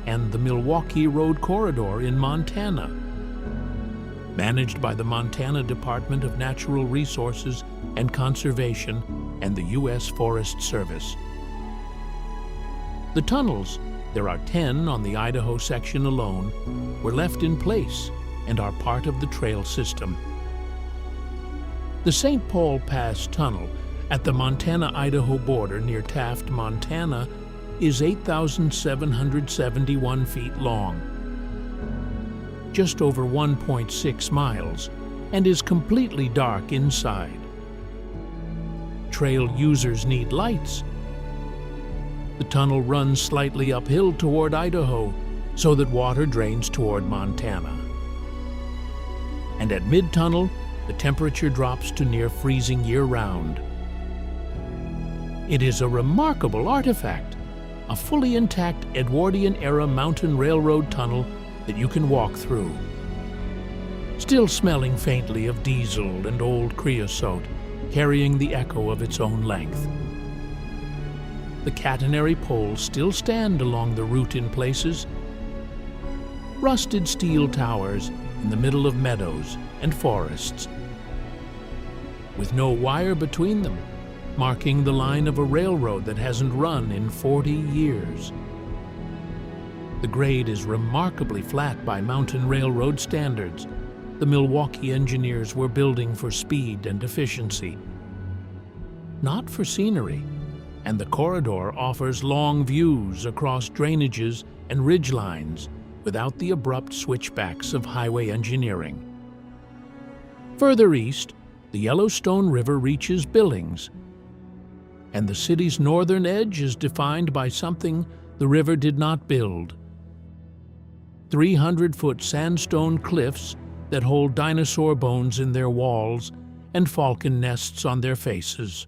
and the Milwaukee Road Corridor in Montana, managed by the Montana Department of Natural Resources and Conservation and the U.S. Forest Service. The tunnels, there are 10 on the Idaho section alone, were left in place and are part of the trail system. The St. Paul Pass Tunnel at the Montana-Idaho border near Taft, Montana, is 8,771 feet long, just over 1.6 miles, and is completely dark inside. Trail users need lights. The tunnel runs slightly uphill toward Idaho so that water drains toward Montana. And at mid-tunnel, the temperature drops to near freezing year-round. It is a remarkable artifact, a fully intact Edwardian-era mountain railroad tunnel that you can walk through, still smelling faintly of diesel and old creosote, carrying the echo of its own length. The catenary poles still stand along the route in places, rusted steel towers in the middle of meadows and forests, with no wire between them, marking the line of a railroad that hasn't run in 40 years. The grade is remarkably flat by mountain railroad standards. The Milwaukee engineers were building for speed and efficiency, not for scenery, and the corridor offers long views across drainages and ridgelines without the abrupt switchbacks of highway engineering. Further east, the Yellowstone River reaches Billings, and the city's northern edge is defined by something the river did not build: 300-foot sandstone cliffs that hold dinosaur bones in their walls and falcon nests on their faces.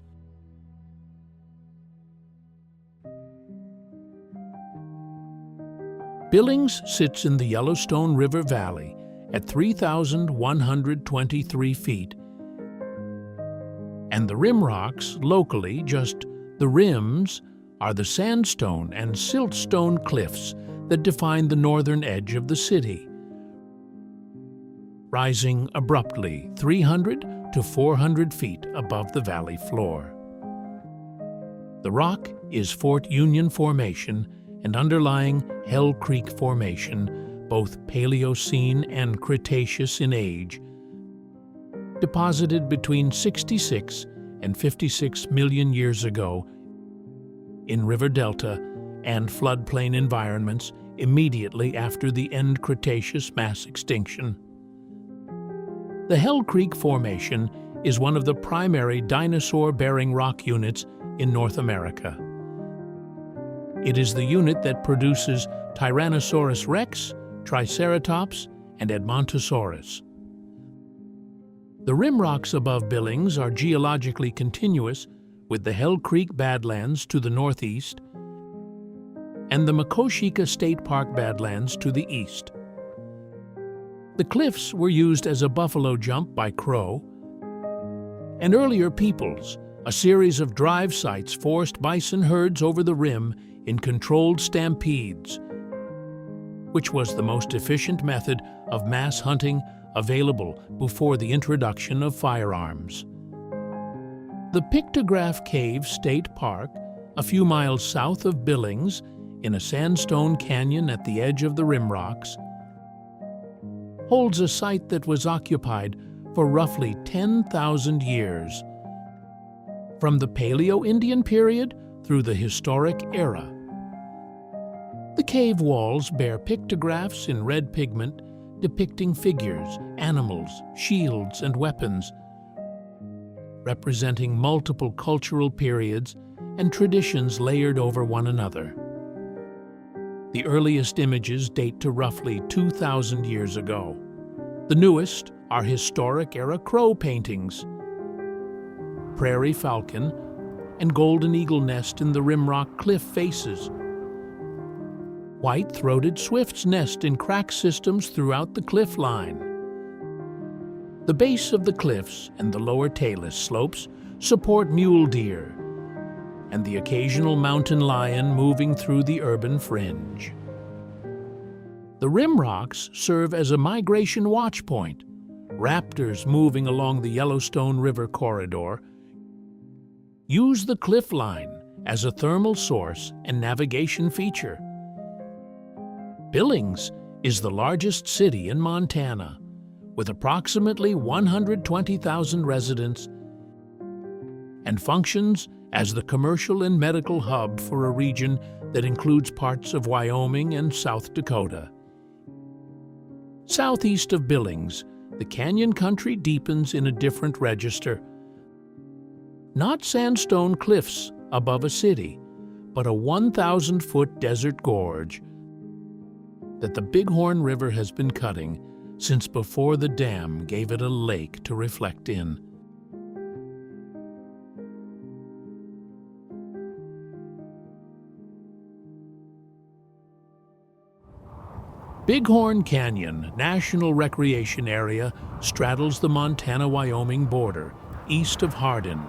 Billings sits in the Yellowstone River Valley at 3,123 feet, and the rim rocks, locally just the rims, are the sandstone and siltstone cliffs that define the northern edge of the city, rising abruptly 300 to 400 feet above the valley floor. The rock is Fort Union Formation and underlying Hell Creek Formation, both Paleocene and Cretaceous in age, deposited between 66 and 56 million years ago in river delta and floodplain environments immediately after the end Cretaceous mass extinction. The Hell Creek Formation is one of the primary dinosaur-bearing rock units in North America. It is the unit that produces Tyrannosaurus rex, Triceratops, and Edmontosaurus. The rim rocks above Billings are geologically continuous with the Hell Creek Badlands to the northeast and the Makoshika State Park Badlands to the east. The cliffs were used as a buffalo jump by Crow and earlier peoples. A series of drive sites forced bison herds over the rim in controlled stampedes, which was the most efficient method of mass hunting available before the introduction of firearms. The Pictograph Cave State Park, a few miles south of Billings, in a sandstone canyon at the edge of the rim rocks, holds a site that was occupied for roughly 10,000 years, from the Paleo-Indian period through the historic era. The cave walls bear pictographs in red pigment depicting figures, animals, shields, and weapons, representing multiple cultural periods and traditions layered over one another. The earliest images date to roughly 2,000 years ago. The newest are historic-era crow paintings, prairie falcon, and golden eagle nest in the rimrock cliff faces. White-throated swifts nest in crack systems throughout the cliff line. The base of the cliffs and the lower talus slopes support mule deer and the occasional mountain lion moving through the urban fringe. The rim rocks serve as a migration watch point. Raptors moving along the Yellowstone River corridor use the cliff line as a thermal source and navigation feature. Billings is the largest city in Montana, with approximately 120,000 residents, and functions as the commercial and medical hub for a region that includes parts of Wyoming and South Dakota. Southeast of Billings, the canyon country deepens in a different register. Not sandstone cliffs above a city, but a 1,000-foot desert gorge that the Bighorn River has been cutting since before the dam gave it a lake to reflect in. Bighorn Canyon National Recreation Area straddles the Montana-Wyoming border, east of Hardin.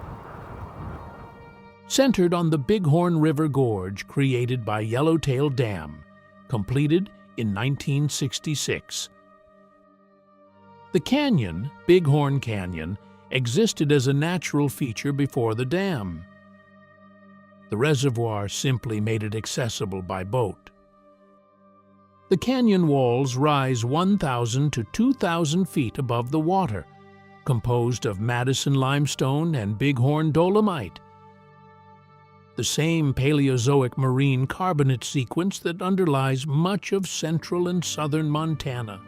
Centered on the Bighorn River Gorge created by Yellowtail Dam, completed in 1966. The canyon, Bighorn Canyon, existed as a natural feature before the dam. The reservoir simply made it accessible by boat. The canyon walls rise 1,000 to 2,000 feet above the water, composed of Madison limestone and Bighorn dolomite, the same Paleozoic marine carbonate sequence that underlies much of central and southern Montana.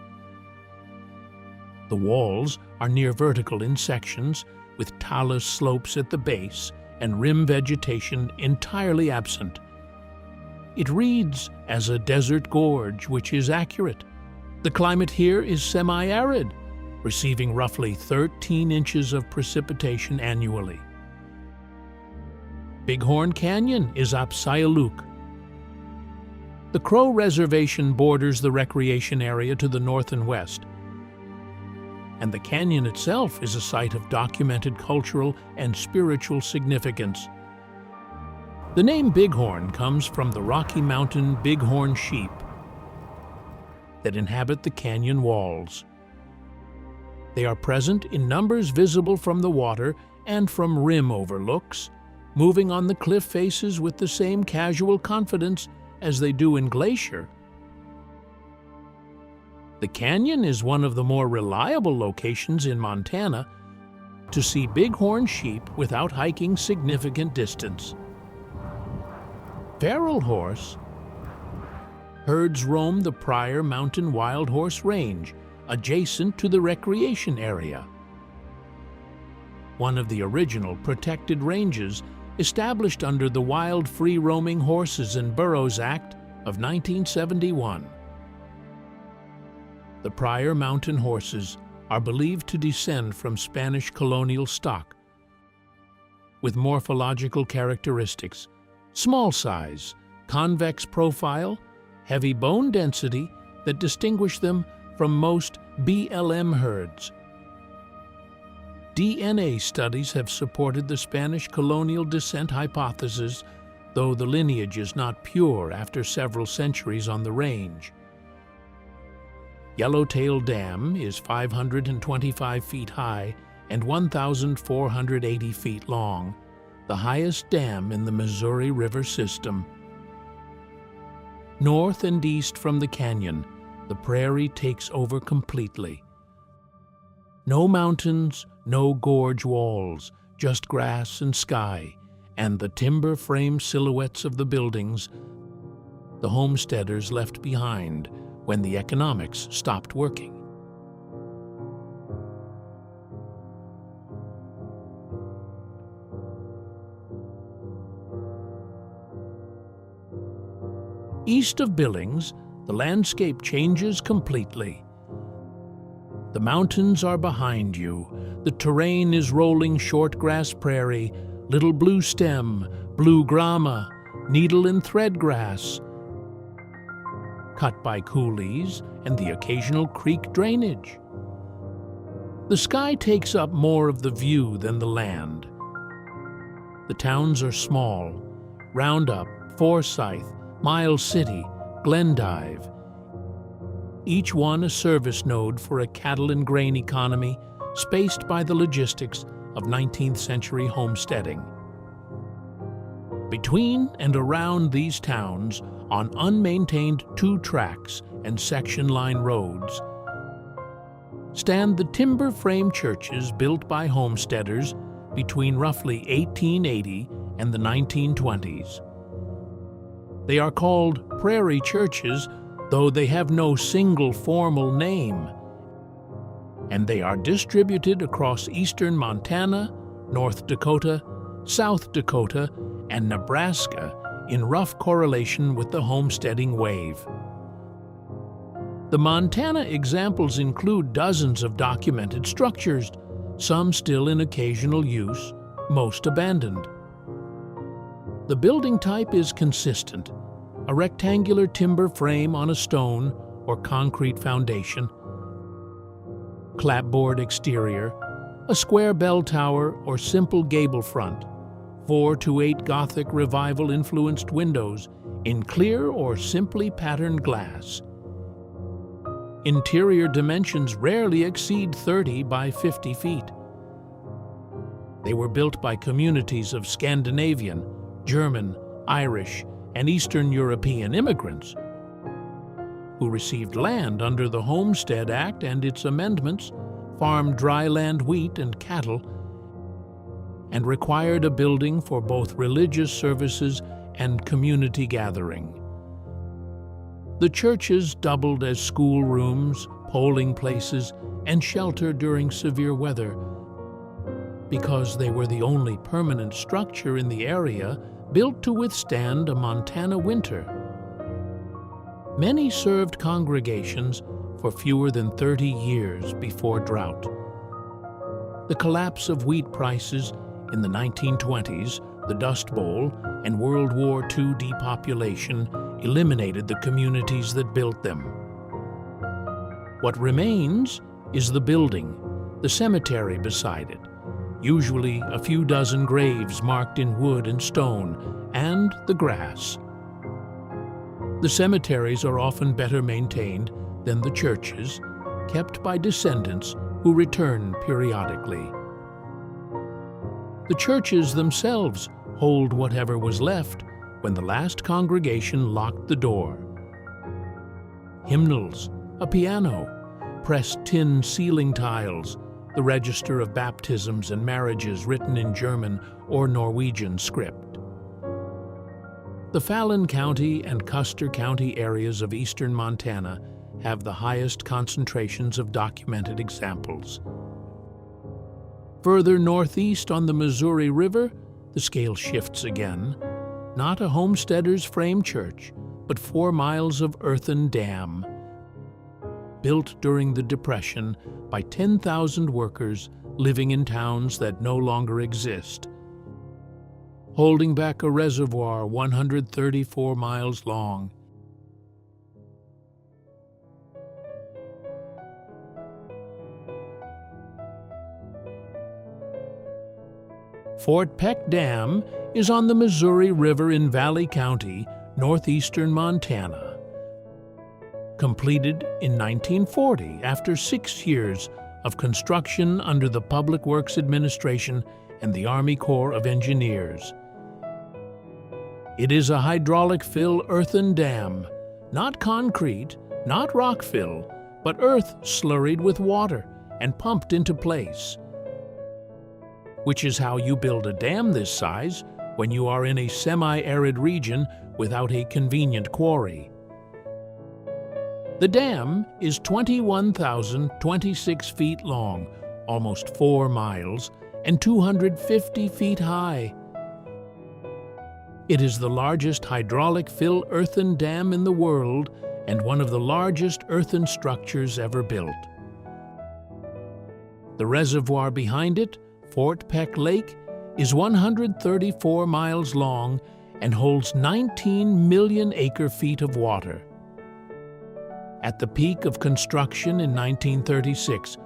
The walls are near vertical in sections, with talus slopes at the base and rim vegetation entirely absent. It reads as a desert gorge, which is accurate. The climate here is semi-arid, receiving roughly 13 inches of precipitation annually. Bighorn Canyon is Apsialuk. The Crow Reservation borders the recreation area to the north and west, and the canyon itself is a site of documented cultural and spiritual significance. The name Bighorn comes from the Rocky Mountain bighorn sheep that inhabit the canyon walls. They are present in numbers visible from the water and from rim overlooks, moving on the cliff faces with the same casual confidence as they do in Glacier. The canyon is one of the more reliable locations in Montana to see bighorn sheep without hiking significant distance. Feral horse herds roam the Pryor Mountain Wild Horse Range, adjacent to the recreation area. One of the original protected ranges established under the Wild Free Roaming Horses and Burros Act of 1971. The Pryor mountain horses are believed to descend from Spanish colonial stock, with morphological characteristics: small size, convex profile, heavy bone density that distinguish them from most BLM herds. DNA studies have supported the Spanish colonial descent hypothesis, though the lineage is not pure after several centuries on the range. Yellowtail Dam is 525 feet high and 1,480 feet long, the highest dam in the Missouri River system. North and east from the canyon, the prairie takes over completely. No mountains, no gorge walls, just grass and sky, and the timber frame silhouettes of the buildings the homesteaders left behind when the economics stopped working. East of Billings, the landscape changes completely. The mountains are behind you. The terrain is rolling shortgrass prairie, little blue stem, blue grama, needle and thread grass, cut by coulees and the occasional creek drainage. The sky takes up more of the view than the land. The towns are small: Roundup, Forsyth, Miles City, Glendive, each one a service node for a cattle and grain economy spaced by the logistics of 19th century homesteading. Between and around these towns, on unmaintained 2 tracks and section line roads, stand the timber frame churches built by homesteaders between roughly 1880 and the 1920s. They are called prairie churches, though they have no single formal name, and they are distributed across eastern Montana, North Dakota, South Dakota, and Nebraska in rough correlation with the homesteading wave. The Montana examples include dozens of documented structures, some still in occasional use, most abandoned. The building type is consistent: a rectangular timber frame on a stone or concrete foundation, clapboard exterior, a square bell tower or simple gable front, 4 to 8 Gothic Revival-influenced windows in clear or simply patterned glass. Interior dimensions rarely exceed 30 by 50 feet. They were built by communities of Scandinavian, German, Irish, and Eastern European immigrants who received land under the Homestead Act and its amendments, farmed dryland wheat and cattle, and required a building for both religious services and community gathering. The churches doubled as schoolrooms, polling places, and shelter during severe weather because they were the only permanent structure in the area built to withstand a Montana winter. Many served congregations for fewer than 30 years before drought. The collapse of wheat prices in the 1920s, the Dust Bowl, and World War II depopulation eliminated the communities that built them. What remains is the building, the cemetery beside it, usually a few dozen graves marked in wood and stone, and the grass. The cemeteries are often better maintained than the churches, kept by descendants who return periodically. The churches themselves hold whatever was left when the last congregation locked the door. Hymnals, a piano, pressed tin ceiling tiles, the register of baptisms and marriages written in German or Norwegian script. The Fallon County and Custer County areas of eastern Montana have the highest concentrations of documented examples. Further northeast on the Missouri River, the scale shifts again. Not a homesteader's frame church, but 4 miles of earthen dam. built during the Depression by 10,000 workers living in towns that no longer exist, holding back a reservoir 134 miles long. Fort Peck Dam is on the Missouri River in Valley County, northeastern Montana. Completed in 1940 after 6 years of construction under the Public Works Administration and the Army Corps of Engineers. It is a hydraulic fill earthen dam, not concrete, not rock fill, but earth slurried with water and pumped into place, which is how you build a dam this size when you are in a semi-arid region without a convenient quarry. The dam is 21,026 feet long, almost 4 miles, and 250 feet high. It is the largest hydraulic fill earthen dam in the world and one of the largest earthen structures ever built. The reservoir behind it, Fort Peck Lake, is 134 miles long and holds 19 million acre-feet of water. At the peak of construction in 1936,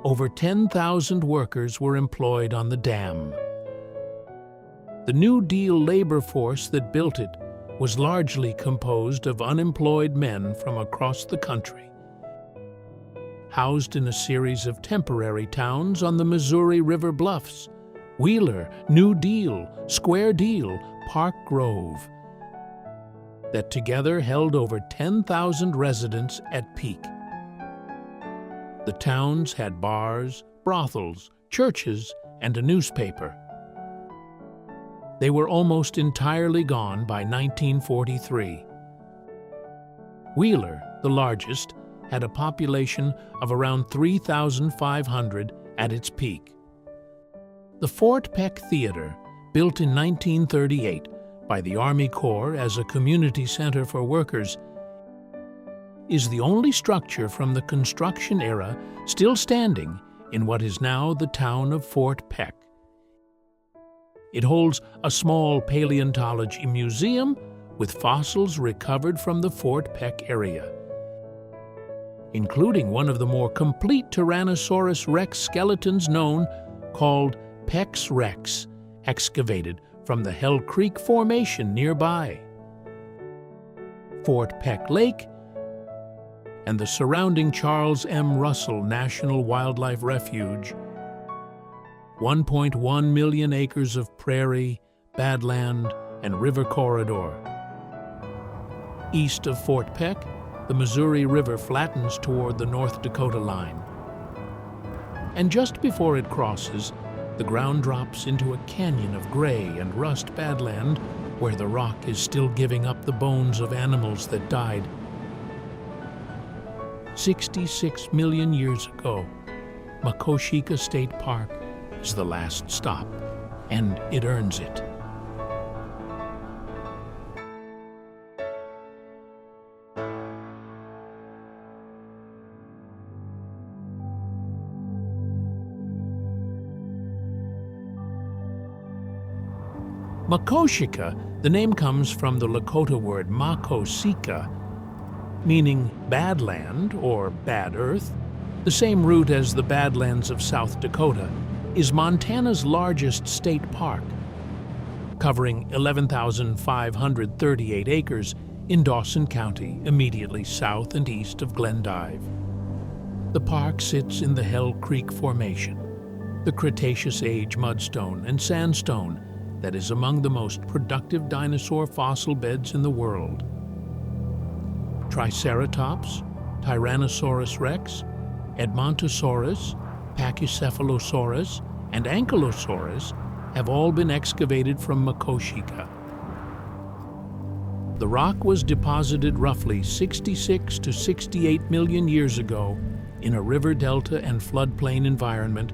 over 10,000 workers were employed on the dam. The New Deal labor force that built it was largely composed of unemployed men from across the country, housed in a series of temporary towns on the Missouri River bluffs: Wheeler, New Deal, Square Deal, Park Grove, that together held over 10,000 residents at peak. The towns had bars, brothels, churches, and a newspaper. They were almost entirely gone by 1943. Wheeler, the largest, had a population of around 3,500 at its peak. The Fort Peck Theater, built in 1938 by the Army Corps as a community center for workers, is the only structure from the construction era still standing in what is now the town of Fort Peck. It holds a small paleontology museum with fossils recovered from the Fort Peck area, including one of the more complete Tyrannosaurus rex skeletons known, called Peck's Rex, excavated from the Hell Creek Formation nearby. Fort Peck Lake and the surrounding Charles M. Russell National Wildlife Refuge, 1.1 million acres of prairie, badland, and river corridor. East of Fort Peck, the Missouri River flattens toward the North Dakota line. And just before it crosses, the ground drops into a canyon of gray and rust badland where the rock is still giving up the bones of animals that died 66 million years ago. Makoshika State Park is the last stop, and it earns it. Makoshika, the name comes from the Lakota word makosika, meaning bad land or bad earth. The same root as the Badlands of South Dakota, is Montana's largest state park, covering 11,538 acres in Dawson County, immediately south and east of Glendive. The park sits in the Hell Creek Formation, the Cretaceous Age mudstone and sandstone that is among the most productive dinosaur fossil beds in the world. Triceratops, Tyrannosaurus rex, Edmontosaurus, Pachycephalosaurus, and Ankylosaurus have all been excavated from Makoshika. The rock was deposited roughly 66 to 68 million years ago in a river delta and floodplain environment,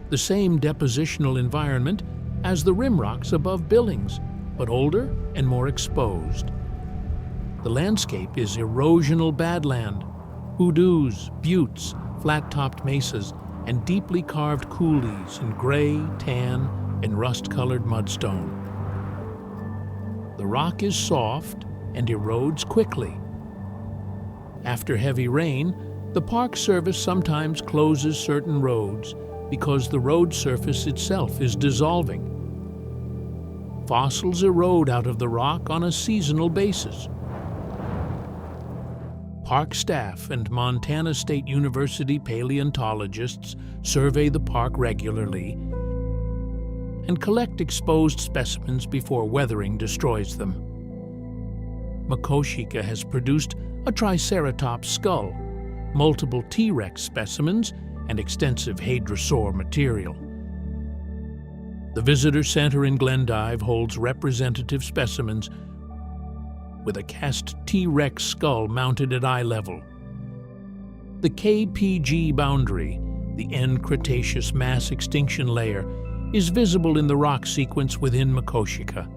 the same depositional environment as the rim rocks above Billings, but older and more exposed. The landscape is erosional badland, hoodoos, buttes, flat-topped mesas, and deeply carved coulees in gray, tan, and rust-colored mudstone. The rock is soft and erodes quickly. After heavy rain, the Park Service sometimes closes certain roads because the road surface itself is dissolving. Fossils erode out of the rock on a seasonal basis. Park staff and Montana State University paleontologists survey the park regularly and collect exposed specimens before weathering destroys them. Makoshika has produced a Triceratops skull, multiple T-Rex specimens, and extensive hadrosaur material. The Visitor Center in Glendive holds representative specimens with a cast T-Rex skull mounted at eye level. The KPG boundary, the end Cretaceous mass extinction layer, is visible in the rock sequence within Makoshika.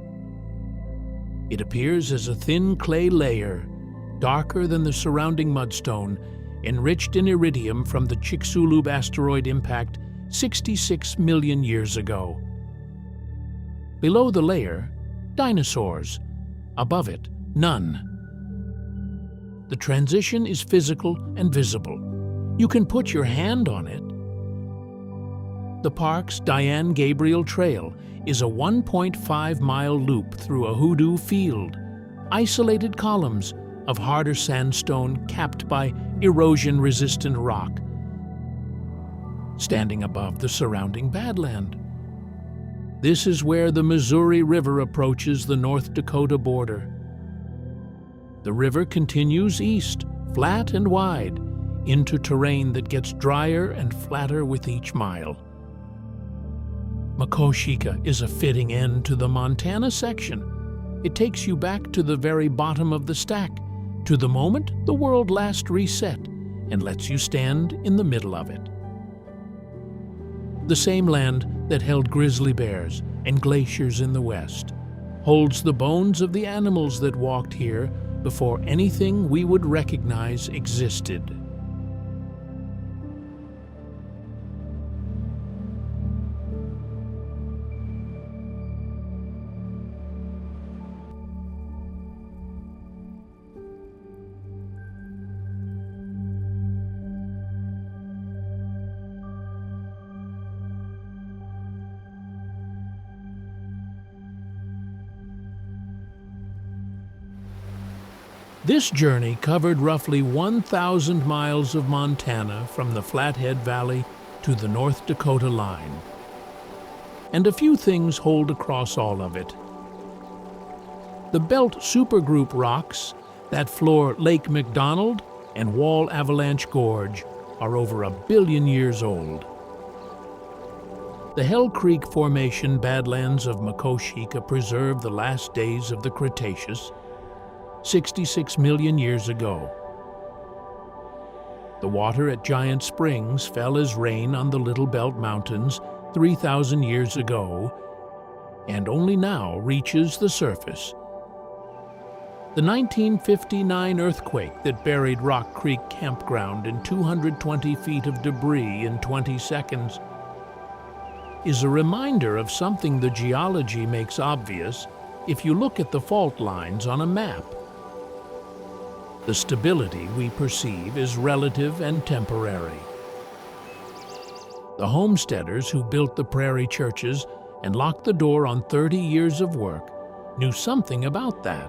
It appears as a thin clay layer, darker than the surrounding mudstone, enriched in iridium from the Chicxulub asteroid impact 66 million years ago. Below the layer, dinosaurs. Above it, none. The transition is physical and visible. You can put your hand on it. The park's Diane Gabriel Trail is a 1.5-mile loop through a hoodoo field, isolated columns of harder sandstone capped by erosion-resistant rock, standing above the surrounding badland. This is where the Missouri River approaches the North Dakota border. The river continues east, flat and wide, into terrain that gets drier and flatter with each mile. Makoshika is a fitting end to the Montana section. It takes you back to the very bottom of the stack, to the moment the world last reset, and lets you stand in the middle of it. The same land that held grizzly bears and glaciers in the west holds the bones of the animals that walked here before anything we would recognize existed. This journey covered roughly 1,000 miles of Montana from the Flathead Valley to the North Dakota line. And a few things hold across all of it. The Belt Supergroup rocks that floor Lake McDonald and Wall Avalanche Gorge are over 1 billion years old. The Hell Creek Formation badlands of Makoshika preserved the last days of the Cretaceous, 66 million years ago. The water at Giant Springs fell as rain on the Little Belt Mountains 3,000 years ago and only now reaches the surface. The 1959 earthquake that buried Rock Creek Campground in 220 feet of debris in 20 seconds is a reminder of something the geology makes obvious if you look at the fault lines on a map. The stability we perceive is relative and temporary. The homesteaders who built the prairie churches and locked the door on 30 years of work knew something about that.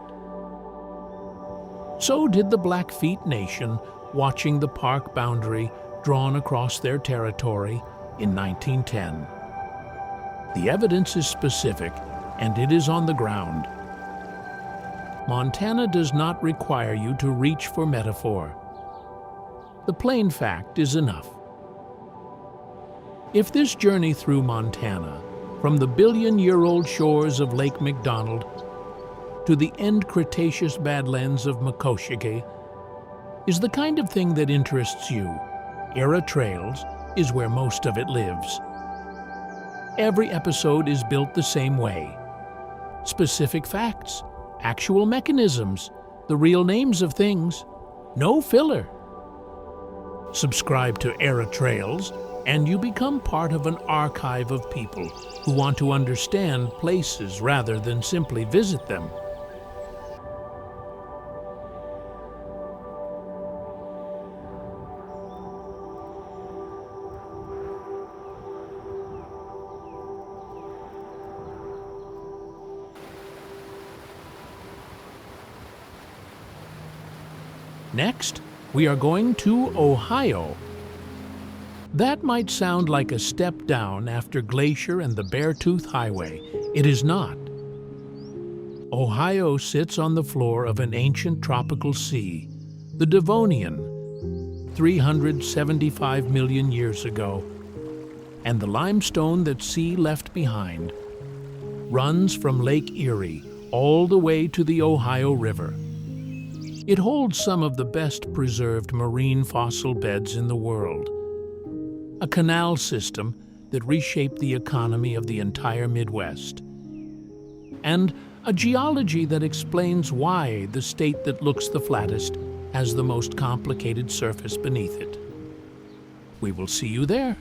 So did the Blackfeet Nation, watching the park boundary drawn across their territory in 1910. The evidence is specific, and it is on the ground. Montana does not require you to reach for metaphor. The plain fact is enough. If this journey through Montana, from the billion-year-old shores of Lake McDonald to the end Cretaceous badlands of Makoshika, is the kind of thing that interests you, Era Trails is where most of it lives. Every episode is built the same way. Specific facts, actual mechanisms, the real names of things, no filler. Subscribe to Era Trails, and you become part of an archive of people who want to understand places rather than simply visit them. Next, we are going to Ohio. That might sound like a step down after Glacier and the Beartooth Highway. It is not. Ohio sits on the floor of an ancient tropical sea, the Devonian, 375 million years ago, and the limestone that sea left behind runs from Lake Erie all the way to the Ohio River. It holds some of the best preserved marine fossil beds in the world, a canal system that reshaped the economy of the entire Midwest, and a geology that explains why the state that looks the flattest has the most complicated surface beneath it. We will see you there.